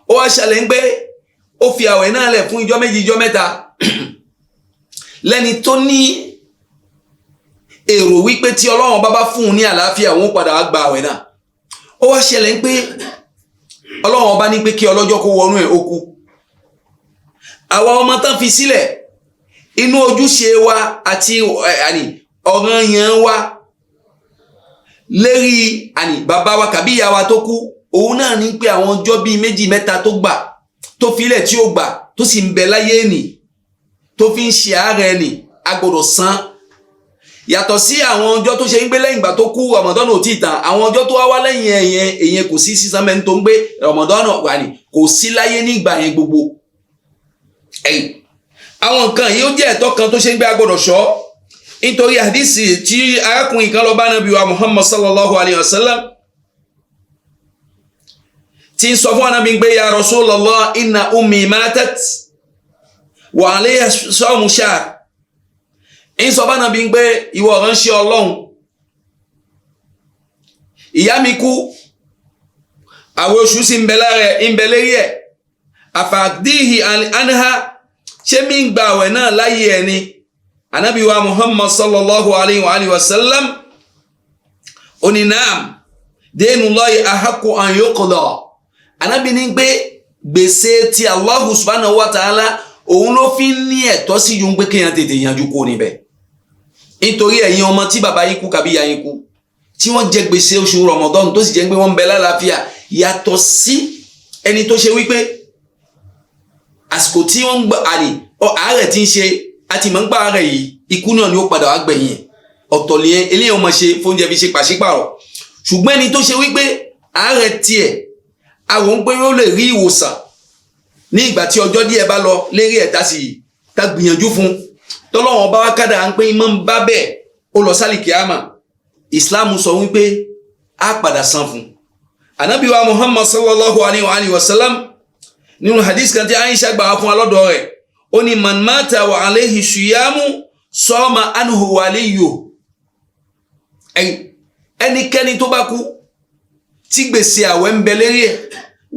ó wá ṣàlẹ̀ ń pé ó fi àwẹ̀ náà lẹ̀ fún ìjọ́ méjì ìjọ́ mẹ́ta lẹ́ni tó ní èrò wípé tí Ọlọ́run bá fún un ní àlàáfíà òun padà wá gba àwẹ̀ náà. ó wá ṣẹlẹ̀ ń pé Ọlọ́run bá ní pé kí ọlọ́jọ́ kó wọnú ẹ̀ ó kú. àwa ọmọ tán fi sílẹ̀ inú ojúṣe wa àti ọ̀ranyàn wa lérí bàbá wa kàbí ìyá wa tó kú, òun náà ní pé àwọn ọjọ́ bíi méjì mẹ́ta tó gbà tó filẹ̀ tí ó gbà tó sì ń bẹ láyé nì tó fi ń ṣe àárẹ̀ nì a gbọ́dọ̀ san. yàtọ̀ sí àwọn ọjọ́ tó ṣe ń gbé lẹ́yìn ìgbà tó kú Ramadan ò tí ì tán, àwọn ọjọ́ tó wá lẹ́yìn èyàn kò sí sísan mẹ́ni tó ń gbé Ramadan wà ní kò sí láyé ní ìgbà yẹn gbogbo. àwọn nǹkan yìí ó jẹ́ ẹ̀tọ́ kan tó ṣe ń gbé a gbọ́dọ̀ ṣọ́, nítorí hadisi tí arákùnrin kan lọ bá Ànábì wa Muhammad sallallahu alayhi wa sallam tí ń sọ fún Ànábì pé ya Rasulullah inna ummi matat wa alayha sawmu shahr. ń sọ bá Ànábì pé ìwọ ránṣẹ́ Ọlọ́run, ìyá mi kú àwẹ̀ oṣù sì ń bẹ lérí ẹ̀, àfàdíhì anha ṣé mi ń gba àwẹ̀ náà láyé ẹ̀ ni. Ànábì wa Muhammad sallallahu alayhi wa sallam ó ní naam dainullahi ahaqqu an yuqda. Ànábì ní pé gbèsè tí Allah subhanahu wa ta'ala òun ló fi ní ẹ̀tọ́ sí yun pé kéèyàn tètè yanjú kó níbẹ̀. nítorí ẹ̀yin ọmọ tí bàbá yín kú kàbí ìyá yín kú tí wọ́n jẹ gbèsè oṣù Ramadan tó sì jẹ́ pé wọ́n ń bẹ lálàáfíà, yàtọ̀ sí ẹni tó ṣe wípé àsìkò tí wọ́n ń gbà àárẹ̀ tí ń ṣe àti mọ̀ ń gbà àárẹ̀ yìí ikú náà ni ó padà wá gbẹ̀yìn ọ̀tọ̀ lẹ́yìn eléyìí ọmọ ṣe fóúnjẹ fi ṣe pàṣípàrọ̀. ṣùgbọ́n ẹni tó ṣe wípé àárẹ̀ tiẹ̀ àwọn ń pé ó lè rí ìwòsàn ní ìgbà tí ọjọ́ díẹ̀ bá lọ lérí ẹ̀ tá gbìyànjú fún tọ́lọ́wọ́n bá wá kádà ń pé imọ́ ń bá bẹ́ẹ̀ ó lọ sálì kíámà, ìsìláàmù sọ wípé á padà san fún. Ànábì wa Muhammad sallallahu alayhi wa sallam nínú hadith kan tí Aisha gbà fún alọ́dọ̀ rẹ̀ ó ní man mata wa alayhi shiyamu sọ́ọ́mà anhu waliyu. ẹnikẹ́ni tó bá kú tí gbèsè àwẹ̀ ń bẹ lérí ẹ̀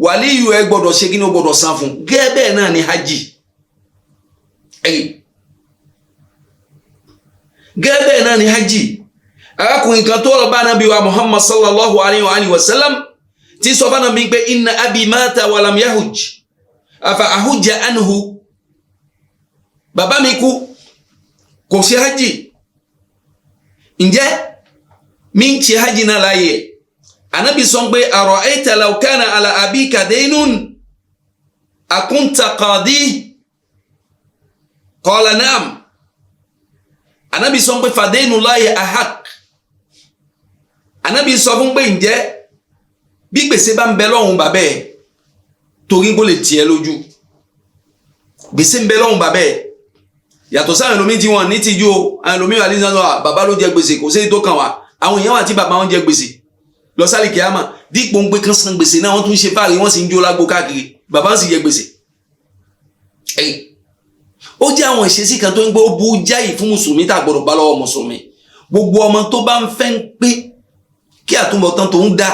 wàlíyù ẹ gbọ́dọ̀ ṣe kí ni ó gbọ́dọ̀ san fún. gẹ́gẹ́ bẹ́ẹ̀ náà ni hajj, gẹ́gẹ́ bẹ́ẹ̀ náà ni hajj. arákùnrin kan tó lọ bá Ànábì wa Muhammad sallallahu alayhi wa sallam tí sọ fún Ànábì pé inna abi mata wa lam yahuj afa ahujja anhu. bàbá mi kú kò ṣe hajj, ǹjẹ́ mi ń ṣe hajj náà láyé? Ànábì sọ pé ara'ayta law kana ala abika daynun akunta qadi? Qala na'am. Ànábì sọ pé fadaynullahi ahaq. Ànábì sọ fún pé ǹjẹ́ bí gbèsè bá ń bẹ lọ́hùn bàbá ẹ̀ torí kó lè tiẹ̀ lójú, gbèsè ń bẹ lọ́hùn bàbá ẹ̀ yàtọ̀ sáwọn ẹlòmíì tí wọ́n ní tìjú o, àwọn ẹlòmíì wà nínú bàbá ló jẹ gbèsè kò sí tó kàn wá, àwọn èèyàn wà tí bàbá wọn jẹ gbèsè lọ sálì kíámà dípò ń pé kán san gbèsè náà wọ́n tún ṣe fáàrí wọ́n sì ń jó lágbo káàkiri, bàbá sì jẹ gbèsè. ó jẹ́ àwọn ìṣesí kan tó ń gbé ó bu jáì fún mùsùlùmí tá gbọ́dọ̀ bá lọ́wọ́ mùsùlùmí. Gbogbo ọmọ tó bá ń fẹ́ ń pé kí àtúbọ̀tán tòun dá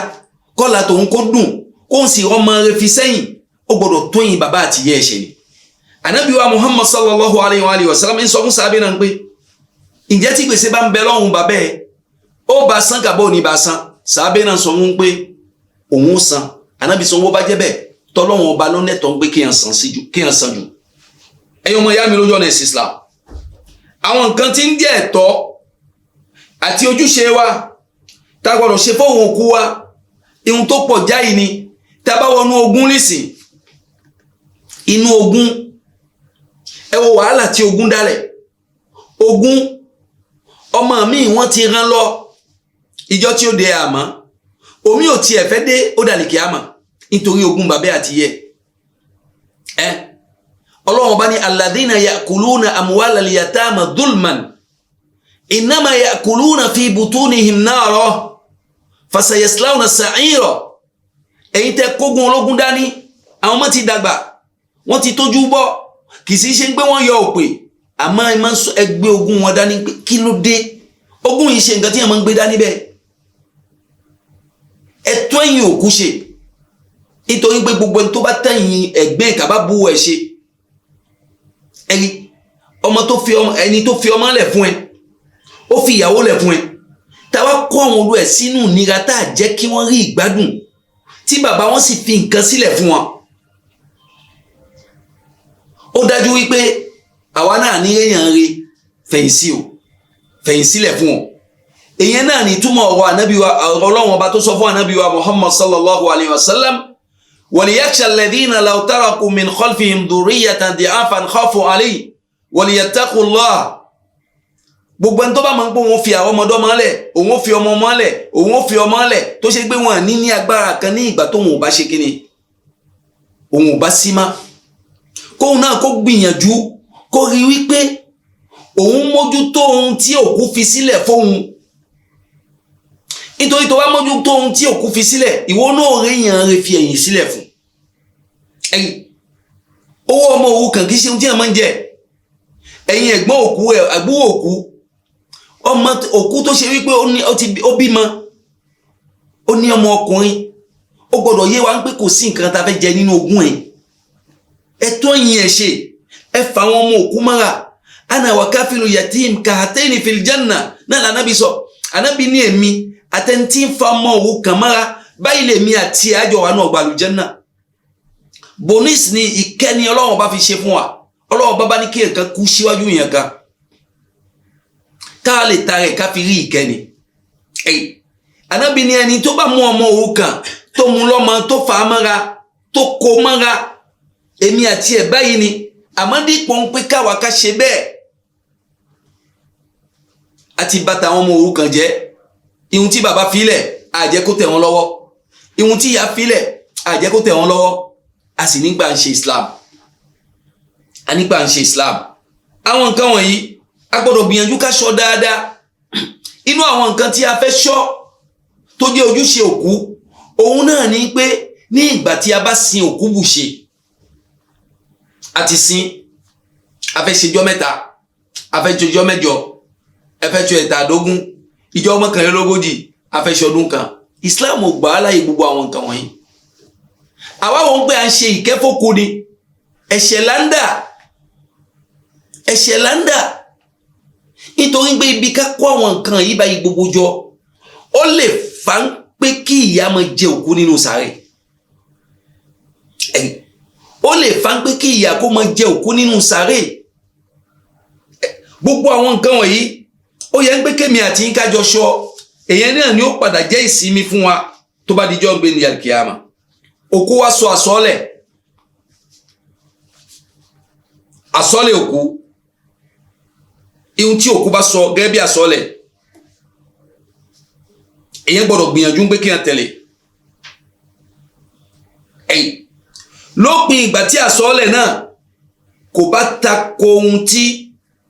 kọ́lá tòun kó dùn kó ń sì ọmọ rẹ̀ fi sẹ́yìn ó gbọ́dọ̀ tóyìn bàbá àti ìyá ẹ̀ṣẹ̀ ni. Ànábì wa Muhammad sallallahu alayhi wa sallam ń sọ fún sàábé náà pé ǹjẹ́ tí gbèsè bá ń bẹ lọ́hùn bàbá ẹ̀ ó bá san kàbọ̀ ní bá san. Sàábé náà sọ fún pé òun san. Ànábì sọ wọ́n bá jẹ́ bẹ́ẹ̀ tọ́lọ́hùn ọba ló nẹ́tọ̀ ń pé kéèyàn san jù. Ẹ̀yin ọmọ ìyá mi lójú ọ̀nà ẹ̀sìn Islam, àwọn nǹkan tí ń jẹ́ ẹ̀tọ́ àti ojúṣe wa tá gbọ́dọ̀ ṣe fóun òkú wa ihun tó pọ̀ jáì ni. tá bá wọnú ogún lísìn, inú ogún ẹ wo wàhálà tí ogún dálẹ̀. Ogún ọmọ mi wọ́n ti rán lọ ìjọ tí ó dé àmọ́ omi ò tiẹ̀ fẹ́ dé ó dàlìkì àmọ́ nítorí ogún bàbá àti yẹ Ọlọ́run bá ní alladhina ya'kuluna amwala al-yatama dhulman innama ya'kuluna fi butunihim nara fasayaslawna sa'ira. Ẹ̀yin tẹ́ kógun ológun dání, àwọn ọmọ ti dàgbà wọ́n ti tójú bọ́, kì í sì ṣe ń gbé wọ́n yọ òpè àmọ́ ẹ máa ń sọ ẹgbẹ́ ogún wọn dání pé kí ló dé. Ogún yìí ṣe nǹkan tí ẹ máa ń gbé dání bẹ́ẹ̀. Ẹ̀tọ́ ẹ̀yin òkú ṣe nítorí pé gbogbo ẹni tó bá tẹ̀yìn ẹ̀gbẹ́ ìkàbá bú ẹ̀ ṣe. Ẹni tó fi ọmọ lẹ̀ fún ẹ, ó fi ìyàwó lẹ̀ fún ẹ, táwa kó àwọn olú ẹ̀ sínú ìnira tá a jẹ́ kí wọ́n rí ìgbádùn tí bàbá wọn sì fi nǹkan sílẹ̀ fún wọn. Ó dájú wípé àwa náà ní èèyàn rí fẹ̀yìnsílẹ̀ fún wọn. Èyàn náà ní túmọ̀ ọ̀rọ̀ ànábì wa Ọlọ́run ọba tó sọ fún ànábì wa Muhammad sallallahu alayhi wa sallam waliyakhsha alladhina law taraku min khalfihim dhurriyatan di'afan khafu alayhi waliyattaqullah. Gbogbo ẹni tó bá máa ń pé òun fi àwọn ọmọdé ọmọ lẹ̀, òun fi ọmọ ọmọ lẹ̀, òun fi ọmọ lẹ̀ tó ṣe pé wọn ní agbára kan ní ìgbà tóun ò bá ṣe kíni, òun ò bá sí má. Kóun náà kó gbìyànjú kó rí wípé òun mójútó ohun tí òkú fi sílẹ̀ fóun. Nítorí tó bá mójútó ohun tí òkú fi sílẹ̀, ìwọ náà réyàn rẹ̀ fi ẹ̀yìn sílẹ̀ fún. Owó ọmọ òrukàn kì í ṣe ohun tí a máa ń jẹ. Ẹ̀yin ẹ̀gbọ́n òkú, àbúrò òkú, ọmọ òkú tó ṣe wípé ó bímọ, ó ní ọmọ ọkùnrin, ó gbọ́dọ̀ yé wa pé kò sí nǹkan tá fẹ́ jẹ nínú ogún ẹ̀. Ẹ̀tọ́ yín ẹ̀ ṣe, ẹ fà àwọn ọmọ òkú mọ́ra. Ana wa kafilu yatim kahataini fil janna náà l'Ànábì sọ. Ànábì ní èmi àtẹ̀ntì ń fa ọmọ òrukàn mọ́ra báyìí lèmi àti àjọ wa náà gba àlùjánnà. Bonus ni ìkẹ́ni Ọlọ́run bá fi ṣe fún wa. Ọlọ́run bá bá ní kí nǹkan kú síwájú yẹn kan ká lè ta rẹ̀ ká fi rí ìkẹ́ni. Ànábì ní ẹni tó bá mú ọmọ òrukàn tó mú lọ́mọ tó fà á mọ́ra tó kó mọ́ra èmi àti ẹ̀ báyìí ni. Àmọ́ dípò ń pé káwa ká ṣe bẹ́ẹ̀ àti bàtà àwọn ọmọ òrukàn jẹ́. Ihun tí bàbá filẹ̀ àjẹ́ kó tẹ̀ wọ́n lọ́wọ́, ihun tí ìyá filẹ̀ àjẹ́ kó tẹ̀ wọ́n lọ́wọ́. A sì nígbà ń ṣe Islam, a nígbà ń ṣe Islam. Àwọn nǹkan wọ̀nyí a gbọ́dọ̀ gbìyànjú ká ṣọ́ dáadáa. Inú àwọn nǹkan tí a fẹ́ ṣọ́ tó jẹ́ ojúṣe òkú, òun náà ni pé ní ìgbà tí a bá sin òkú bùṣe, a ti sin, a fẹ́ ṣèjọ́ mẹ́ta, a fẹ́ ṣèjọ́ mẹ́jọ, a fẹ́ ṣe ẹ̀tàdógún, ìjọ mọ́kànlélógójì, a fẹ́ ṣọdún kan. Islam ò gbà á láyé gbogbo àwọn nǹkan wọ̀nyí. Àwa wọn pé à ń ṣe ìkẹ́fókù ni, ẹ̀ṣẹ̀ láńdà nítorí pé ibi ká kó àwọn nǹkan yìí báyìí gbogbo jọ ó lè fà ń pé kí ìyà máa jẹ òkú nínú sàárè. Ó lè fà ń pé kí ìyà kó máa jẹ òkú nínú sàárè. Gbogbo àwọn nǹkan wọ̀nyí ó yẹ ń pé kémi àti yín kájọ ṣọ́. Èyàn náà ni ó padà jẹ́ ìsinmi fún wa tó bá dijọ́ gbé ní alkiyama. Òkú wa sọ àsọ́lẹ̀ òkú, ihun tí òkú bá sọ gẹ́gẹ́ bí àsọ́lẹ̀, èyàn gbọ́dọ̀ gbìyànjú pé kí n tẹ̀lé. Lópin ìgbà tí àsọ́lẹ̀ náà kò bá tako ohun tí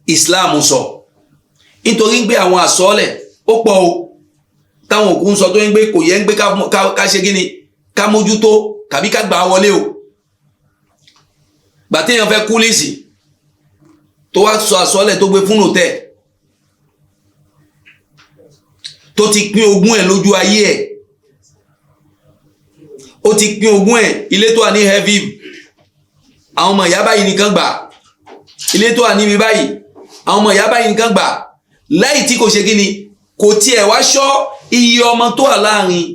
Islam sọ. Nítorí pé àwọn àsọ́lẹ̀ ó pọ̀ o táwọn òkú ń sọ tó ń gbé kò yẹ ń gbé ká ṣe gíní ká mójútó tàbí ká gbà wọlé o. Gbà téèyàn fẹ́ kú lísì, tó wá sọ àsọlẹ̀ tó gbé fún hòtẹ́ẹ̀ tó ti pín ogún ẹ̀ lójú ayé ẹ̀, ó ti pín ogún ẹ̀, ilé tó wà ní Lviv àwọn ọmọ ìyá báyìí nìkan gbà, ilé tó wà níbi báyìí àwọn ọmọ ìyá báyìí nìkan gbà, láì tí kò ṣe kí ni, kò tiẹ̀ wá ṣọ́ iye ọmọ tó wà láàrin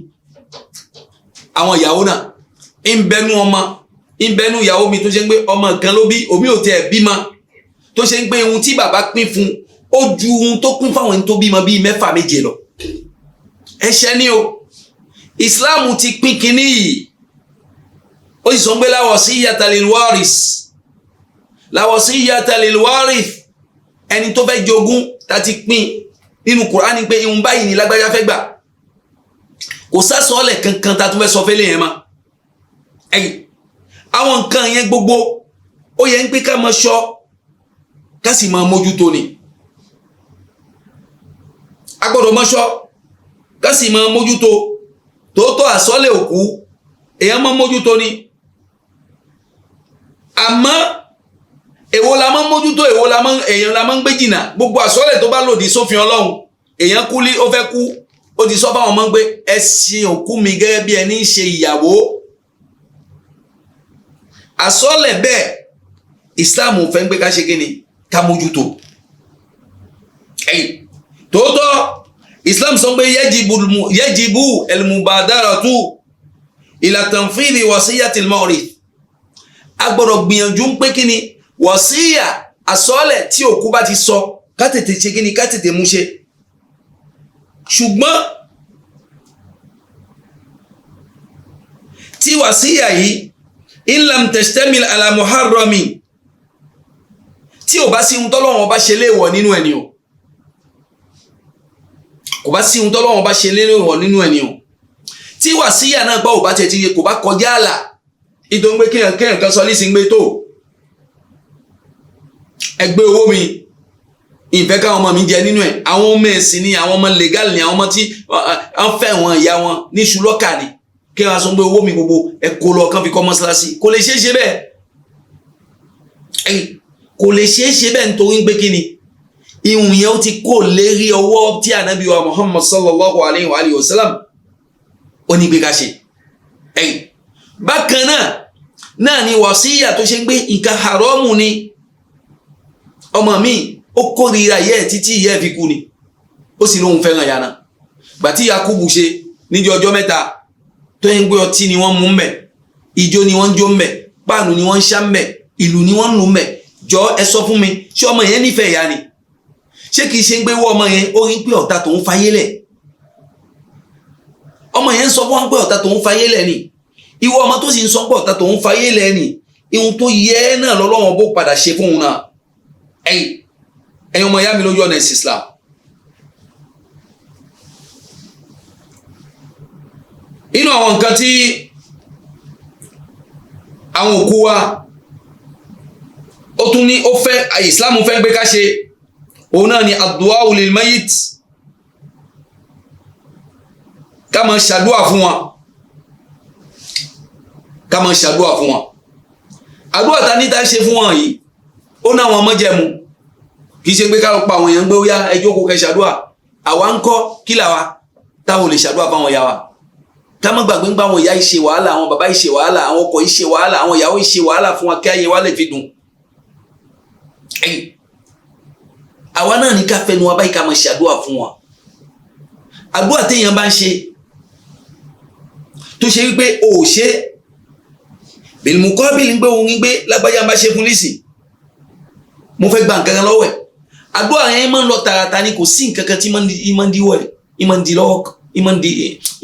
àwọn ìyàwó náà. ń bẹnu ìyàwó mi tó ṣe ń gbé ọmọ kan ló bí, omi ò tiẹ̀ bímọ, tó ṣe ń gbé ohun tí bàbá pín fún ó ju ohun tó pín fáwọn ẹni tó bímọ bíi 6 méje lọ. ẹ̀ṣẹ̀ ni o, Islam ti pín kínní yìí, ó sì sọ pé la wasiyyata lil waris, la wasiyyata lil warith, ẹni tó fẹ́ jogún ta ti pín nínú Kùránì pé ihun báyìí ni lágbájá fẹ́ gbà, kò sásọ̀ọ́lẹ̀ kankan ta tó fẹ́ sọ fẹ́lẹ̀ yẹn mọ́. àwọn nǹkan yẹn gbogbo ó yẹ ń pé ká máa ṣọ́ ká sì máa mójútó ni, a gbọ́dọ̀ máa ṣọ́ ká sì máa mójútó. tòótọ́ àsọlẹ̀ òkú èèyàn máa mójútó ni, àmọ́ èwo la máa mójútó, èwo èèyàn la máa ń gbé jìnnà. gbogbo àsọlẹ̀ tó bá lòdì sófin Ọlọ́run, èèyàn kú lé ó fẹ́ kú, ó ti sọ fáwọn ọmọ ń gbé ẹ sin òkú mi gẹ́gẹ́ bí ẹni ń ṣe ìyàwó. àsọlẹ̀ bẹ́ẹ̀ Islam fẹ́ ń gbé ká ṣe kí ni, ká mójútó. tòótọ́ Islam sọ pé yajibu al-mubadaratu ila tanfidhi wasiyyati al-mu'rid. a gbọ́dọ̀ gbìyànjú pé kí ni wàsíyà àsọlẹ̀ tí òkú bá ti sọ ká tètè ṣe kí ni, ká tètè mú ṣe. ṣùgbọ́n tí wàsíyà yìí in lam tashtamil ala muharrami, tí ò bá sí ohun tọ́lọ́run bá ṣe léèwọ̀ nínú ẹni o, kò bá sí ohun tọ́lọ́run bá ṣe léèwọ̀ nínú ẹni o, tí wàsíyà náà gbọ́ ò bá tẹ̀ tí kò bá kọjá àlà, nítorí pé kéèyàn kan sọ lísìn gbé tó ẹgbẹ́ owó mi ìfẹ́ káwọn ọmọ mi jẹ nínú ẹ̀, àwọn ọmọ ẹ̀sìn ni, àwọn ọmọ legal ni, àwọn ọmọ tí wọ́n fẹ́ wọn ìyá wọn ní ṣùlọ́kà ni, kí wọ́n sọ pé owó mi gbogbo ẹ̀kọ́ lọ kán fi kọ́ mọ́ṣáláṣí. kò lè ṣeé ṣe bẹ́ẹ̀, kò lè ṣeé ṣe bẹ́ẹ̀ nítorí pé kí ni, ihun yẹn ó ti kó lérí ọwọ́ tí ànábì wa Muhammad sallallahu alayhi wa sallam ó ní gbé ká ṣe. bákan náà ni wàsíyà tó ṣe ń gbé nǹkan haramu ni, ọmọ mi ó kórìíra yẹ́ títí yẹ́ fi kú ni, ó sì lóhun fẹ́ràn yàrá. gbàtí Yakubu ṣe níjọ ọjọ́ mẹ́ta tó ń gbé ọtí ni wọ́n mú mbẹ̀, ijó ni wọ́n jó mbẹ̀, páànù ni wọ́n ṣá mbẹ̀, ìlú ni wọ́n lù mbẹ̀. jọ ẹ sọ fún mi, ṣé ọmọ yẹn nífẹ̀ẹ́ ìyá ni? ṣé kìí ṣe ń gbé wọ́ ọmọ yẹn ó rí pé ọ̀tá tòun fayé lẹ̀? ọmọ yẹn ń sọ fún wọn pé ọ̀tá tòun fayé lẹ̀ ni, ìwọ ọmọ tó sì ń sọ pé ọ̀tá tòun fayé lẹ̀ ni, ihun tó yẹ náà lọ́lọ́wọ́n bó padà ṣe fún un náà. ẹ̀yin ọmọ ìyá mi lójú ọ̀nà ẹ̀sìn Islam, inú àwọn nǹkan tí àwọn òkú wa ó tún ní ó fẹ́ Islam fẹ́ gbé ká ṣe, òun náà ni ad-du'a lil mayit, ká máa ṣàdúà fún wọn, ká máa ṣàdúà fún wọn. àdúà ta ní ta ṣe fún wọn yìí ó náà wọn mọ́jẹ̀mú, kì í ṣe pé ká lọ pa àwọn èèyàn gbé ó yá ẹ jókòó kẹ́ ṣàdúà. àwa ń kọ́ kí làwa táwọn lè ṣàdúà fáwọn ìyá wa, ká má gbàgbé ń gbà àwọn ìyá ìṣe wàhálà, àwọn bàbá ìṣe wàhálà, àwọn ọkọ ìṣe wàhálà, àwọn ìyàwó ìṣe wàhálà fún wa kí ayé wa lè fi dùn. àwa náà ní ká fẹnu wa báyìí ká máa ṣàdúà fún wọn. àdúà téèyàn bá ń ṣe tó ṣe wípé o ò ṣe bìlìmùkọ́ bìlì ń gbé òun ń gbé lágbájá bá ṣe fún lísì, mo fẹ́ gba nǹkan kan lọ́wọ́ ẹ̀. àdúà yẹn máa ń lọ tààràtà ni, kò sí nǹkan kan tí ìmọ̀ ń díwọ̀ ẹ̀, ìmọ̀ ń di lọ́wọ́,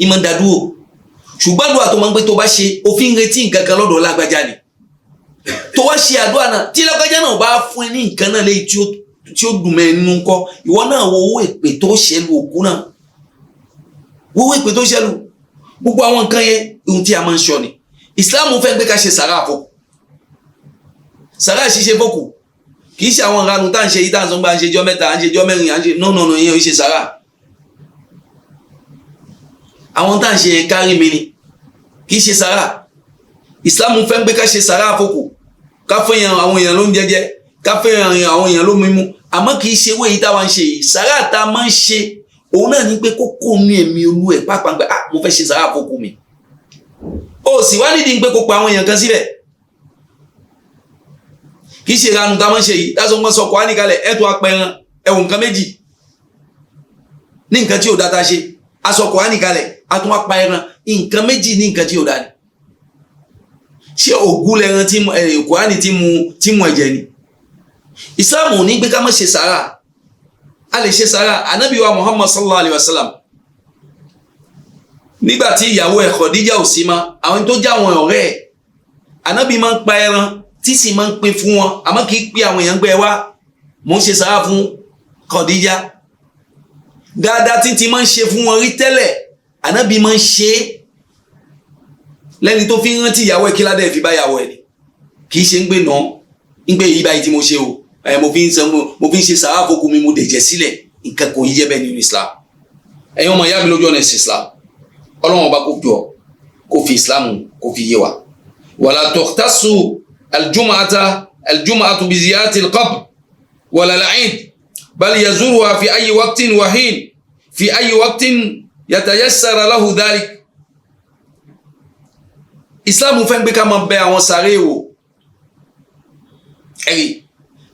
ìmọ̀ ń dàdúró. ṣùgbọ́n àdúà tó máa ń gbé tó bá ṣe òfin retí nǹkan kan lọ́dọ̀ lágbájá ni, tó wá ṣe àdúà náà tí lágbájá náà bá fún ẹ ní nǹkan náà léyìí tí ó dùn mẹ́ nínú ńkọ́, ìwọ náà wo owó èpè tó ṣẹlù òkú náà, wo owó èpè tó ṣẹlù. gbogbo àwọn nǹkan yẹn ohun tí a máa ń ṣọ ni. Islam fẹ́ gbé ká ṣe sàrà àfọkù, sàrà ṣíṣe fọkù kì í ṣe àwọn ìranu tá à ń ṣe yìí tá à ń sọ pé à ń ṣe jọ́ mẹ́ta, à ń ṣe jọ́ mẹ́rin, à ń ṣe no ìyẹn ò ṣe sàrà. àwọn tá à ń ṣe yẹn kárí mi ni, kì í ṣe sàrà. Islam fẹ́ gbé ká ṣe sàrà àfọkù, ká fún àwọn èèyàn ló ń jẹjẹ, ká fẹ́ràn àwọn èèyàn ló mímú àmọ́ kì í ṣe owó èyí táwa ń ṣe yìí sàrà tá a máa ń ṣe òun náà ní pé kókó ní ẹ̀mí olú ẹ̀ pàápàá pé mo fẹ́ ṣe sàrà àkókò mi ó sì wá nídìí pé kó pa àwọn èèyàn kan síbẹ̀ kì í ṣe ìranu tá a máa ń ṣe yìí dáṣọ wọn sọ Kùránì kalẹ̀ ẹ̀tọ́ apẹran ẹ̀wọ̀n nǹkan méjì ní nǹkan tí ò dáa tá a ṣe aṣọ Kùránì kalẹ̀ atún apá ẹran nǹkan méjì ní nǹkan tí ò dáa ni ṣé ògún lẹ́ran tí Kùránì tí mu ẹ̀jẹ̀ ni Islam ò ní gbé ká má ṣe sàrà a lè ṣe sàrà Ànábì wa Muhammad sallallahu alayhi wa sallam nígbà tí ìyàwó ẹ̀ Khadija ò sí mọ́ àwọn tó já àwọn ọ̀rẹ́ ẹ̀ Ànábì máa ń pa ẹran tí sì máa ń pín fún wọn àmọ́ kì í pín àwọn èèyàn gbé wá mò ń ṣe sàrà fún Khadija dáadáa tí máa ń ṣe fún wọn rí tẹ́lẹ̀ Ànábì máa ń ṣe lẹ́ni tó fi ń rántí ìyàwó ẹ̀ kí ládẹ́ fi bá ìyàwó ẹ̀ ni kì í ṣe ń gbé náà ń gbé yìí báyìí tí mo ṣe o mo fi ń ṣe sàrà fókù mi mo dẹ̀jẹ̀ sílẹ̀ nǹkan kò yí jẹ́ bẹ́ẹ̀ nínú Islam ẹ̀yin ọmọ ìyá mi lójú ọ̀nà ẹ̀sìn Islam Ọlọ́run ọba kò jọ kò fi Islam kò fi yé wa wala tukhtassu aljum'atu bi ziyarati alqabr wala al'id bal yazuruha fi ayyi waqtin wa hin fi ayyi waqtin yatayassara lahu dhalik Islam fẹ́ gbé ká máa bẹ àwọn sàréè wò ẹ̀rí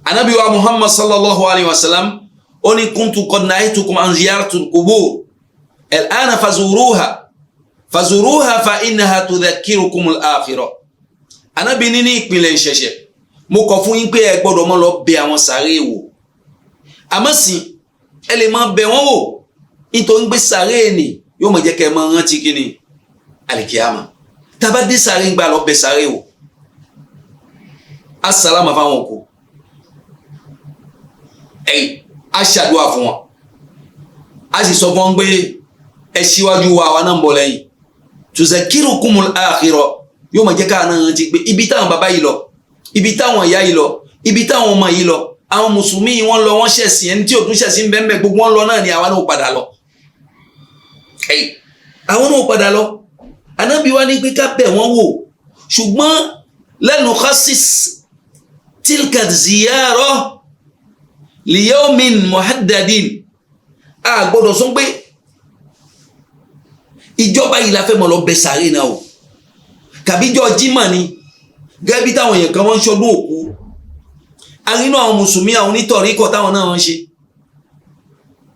Ànábì wa Muhammad sallallahu alayhi wa sallam ó ní kuntu qad nahaytukum an ziyaratil qubur al'ana fazuruha fa innaha tudhakkirukum al-akhirah Ànábì ní ìpìlẹ̀ ìṣẹ̀ṣẹ̀ mo kọ̀ fún yín pé ẹ gbọ́dọ̀ máa lọ bẹ àwọn sàréè wò àmọ́ sí ẹ lè máa bẹ wọ́n wò nítorí pé sàréè ni yóò máa jẹ́ kẹ́ ẹ máa rántí kíni àlìkíyàmá tàbá dé sàréè ń gbà lọ bẹ sàréè wò asàlámà fáwọn òkú a ṣàdúrà fún wọn a sì sọ fún wọn pé ẹ síwájú wa àwa náà ń bọ̀ lẹ́yìn tuzakirukumul akhirah yóò máa jẹ́ káà náà rántí pé ibi táwọn bàbá yìí lọ ibi táwọn ìyá yìí lọ ibi táwọn ọmọ yìí lọ àwọn mùsùlùmí yìí wọ́n lọ wọ́n ṣẹ̀sìn ẹni tí ò tún ṣẹ̀sìn bẹ́ẹ̀ gbogbo wọn lọ náà ni àwa náà padà lọ àwọn náà padà lọ Ànábì wa ní pé ká bẹ̀ wọ́n wò ṣùgbọ́n lẹ́nu khasis tilka ziyara liyawmin muhaddadin a gbọ́dọ̀ sọ pé ìjọba yìí la fẹ́ mọ̀ lọ bẹ̀ sàréè náà o kàbíjọ jímọ̀ ni gẹ́gẹ́ bí táwọn èèyàn kan wọ́n ń ṣọdún òkú arínú àwọn mùsùlùmí àwọn onítọ̀ríkọ̀ táwọn náà wọ́n ṣe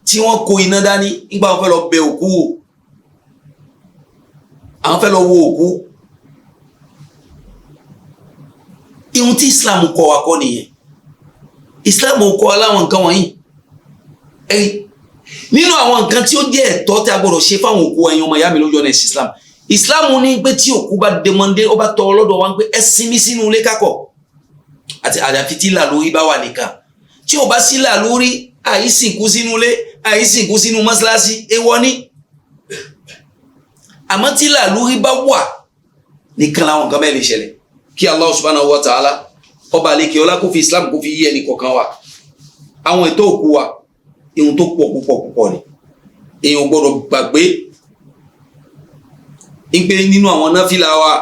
tí wọ́n kó iná dání nígbà wọ́n fẹ́ lọ bẹ̀ òkú wò àwọn fẹ́ lọ wo òkú ihun tí Islam kọ́ wa kọ́ nìyẹn Islam kọ́ aláwọn nǹkan wọ̀nyí nínú àwọn nǹkan tí ó jẹ́ ẹ̀tọ́ tí a gbọ́dọ̀ ṣe fáwọn òkú ẹ̀yin ọmọ ìyá mi lójú ọ̀nà ẹ̀sìn Islam ní pé tí òkú bá demande ó bá tọ ọlọ́dọ̀ wa pé ẹ sinmi sínú ilé kákọ̀ àti àyàfi tí làlórí bá wà nìkan tí ò bá sí làlórí àìsìnkú sínú ilé àìsìnkú sínú mọ́ṣáláṣí èèwọ̀ ni àmọ́ tí làlórí bá wà nìkan làwọn nǹkan bẹ́ẹ̀ lè ṣẹlẹ̀ kí Allah subhanahu wa ta'ala ọba àlekè ọlá kó fi Islam kó fi yí ẹnì kọ̀ọ̀kan wa àwọn ètò òkú wa ihun tó pọ̀ púpọ̀ ni èèyàn gbọ́dọ̀ gbàgbé ìpè nínú àwọn náfìlà wa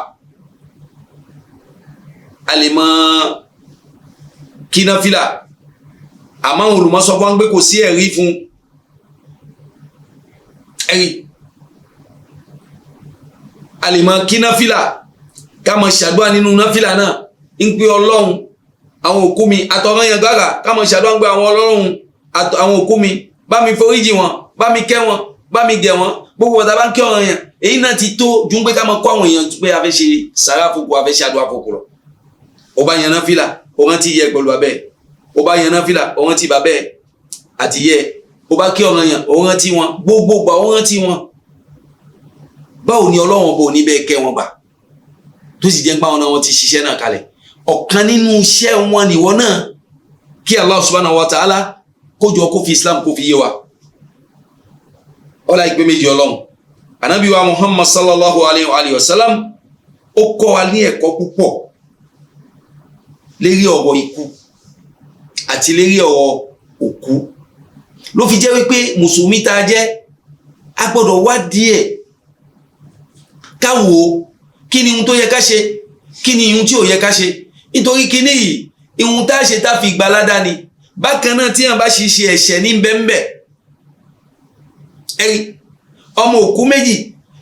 a lè mọ kí náfìlà àmọ́ àwọn olùmọ́sọ fún wa pé kò sí ẹ̀rí fún ẹ̀rí a lè mọ kí náfìlà ká mọ ṣàdúrà nínú náfìlà náà ń pè Ọlọ́run àwọn òkú mi àtọ̀rọ̀ yẹn gbára ká mọ ṣàdúrà ń pè àwọn Ọlọ́run àwọn òkú mi bá mi foríjì wọn bá mi kẹ́ wọn bá mi gẹ̀ wọn gbogbo ọ̀tá bá ń kẹ́ ọ̀rọ̀ yẹn èyí náà ti tó ju pé ká mọ kọ́ àwọn èèyàn pé a fẹ́ ṣe sàrà fòkù a fẹ́ ṣe àdúrà fòkù lọ ọba yẹn náfìlà ọ̀rán ti yẹ pẹ̀lú abẹ́ ọba yẹn náfìlà ọ̀rán ti bàbẹ́ àti yẹ ọba kẹ́ ọ̀rọ̀ yẹn ọ̀rán ti wọn gbogbo ọ̀rán ti wọn báwo ni Ọlọ́run bò ní bẹ́ẹ̀ kẹ́ wọn gbà tó sì jẹ́ pé àwọn náà wọ́n ti ṣiṣẹ́ náà kalẹ̀ ọ̀kan nínú iṣẹ́ wọn nìwọ náà kí Allah subhanahu wa ta'ala kójọ kó fi Islam kó fi yé wa ọlá ìpé méjì Ọlọ́run Ànábì wa Muhammad sallallahu alayhi wa sallam ó kọ́ wa ní ẹ̀kọ́ púpọ̀ lérí ọ̀rọ̀ ikú àti lérí ọ̀rọ̀ òkú ló fi jẹ́ wípé mùsùlùmí tá a jẹ́ a gbọ́dọ̀ wá díẹ̀ ká wò ó kí ni ohun tó yẹ ká ṣe kí ni ohun tí ò yẹ ká ṣe nítorí kíní yìí ìhun tá a ṣe tá a fi gbalada ni bákan náà tí yàn bá ṣiṣẹ́ ẹ̀ṣẹ̀ ní bẹ́ńbẹ́ ẹ̀rí ọmọ òkú méjì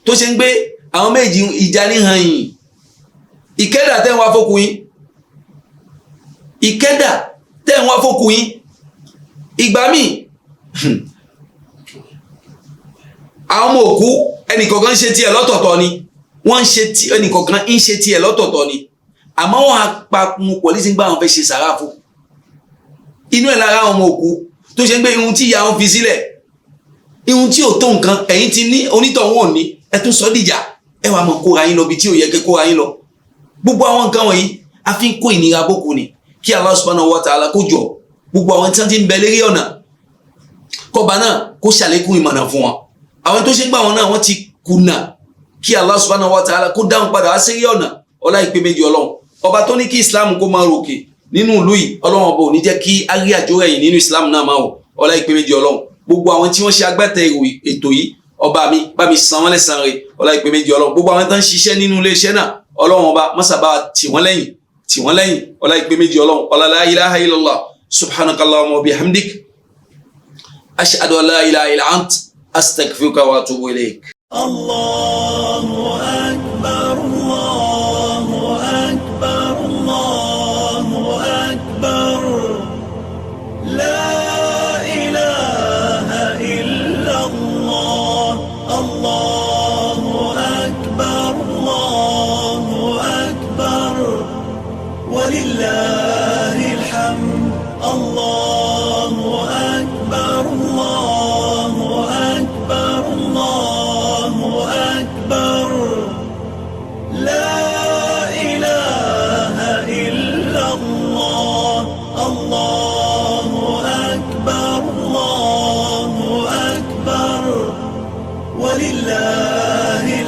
tó ṣe ń gbé àwọn méjì ìjà ní hàn yìí ìkẹ́dà tẹ́ ń wá fókun yín ìkẹ́dà tẹ́ ń wá fókun yín ìgbà míì àwọn ọmọ òkú ẹnìkọ̀ọ̀kan ń ṣe tiẹ̀ lọ́tọ̀ọ̀tọ̀ ni wọ́n ń ṣe ẹnìkọ̀ọ̀kan ń ṣe tiẹ̀ lọ́tọ̀ọ̀tọ̀ ni àmọ́ wọn apapun pọ̀lísì ń gbà wọn fẹ́ ṣe sàrà fún inú ẹ̀ lára àwọn ọmọ òkú tó ṣe ń gbé ihun tí ìyá wọn fi sílẹ̀ ihun tí ò tó nǹkan ẹ̀yin ti ní onítọ̀hún òní ẹ tún sọ dìjà ẹ wàá mọ kóra yín lọ bí tí ò yẹ kí kóra yín lọ gbogbo àwọn nǹkan wọ̀nyí a fi ń kó ìnira bókun ni kí Allah subhanahu wa ta'ala kó jọ gbogbo àwọn tí wọ́n ti ń bẹ lérí ọ̀nà kọba náà kó ṣàlékún ìmọ̀nà fún wọn àwọn tó ṣe ń gbà wọn náà wọ́n ti kùnà kí Allah subhanahu wa ta'ala kó dáhùn padà wá sérí ọ̀nà ọlá ìpè méjì ọlọ́run ọba tó ní kí Islam kó máa ròkè nínú ìlú yìí ọlọ́run ọba ò ní jẹ́ kí á rí àjò ẹ̀yìn nínú Islam náà máa wọ̀ ọlá ìpè méjì ọlọ́run gbogbo àwọn tí wọ́n ṣe agbátẹrù ètò yìí ọba mi bá mi san wọ́n lẹ́san rẹ̀ ọlá ìpè méjì ọlọ́run gbogbo àwọn tó ń ṣiṣẹ́ nínú iléeṣẹ́ náà ọlọ́run ọba mọ́sàbá tì wọ́n lẹ́yìn ọlá ìpè méjì ọlọ́run ọlá la ilaha illallah subhanakallahumma wa bihamdik ashhadu an la ilaha illa ant astaghfiruka wa atubu ilayk. Allahu akbar, Allahu akbar, Allahu akbar. La ilaha illallah. Allahu akbar, Allahu akbar. Walillahil hamd. Allahu akbar, Allahu akbar, Allahu akbar. La ilaha illallah. Allahu akbar, Allahu akbar. Walillahil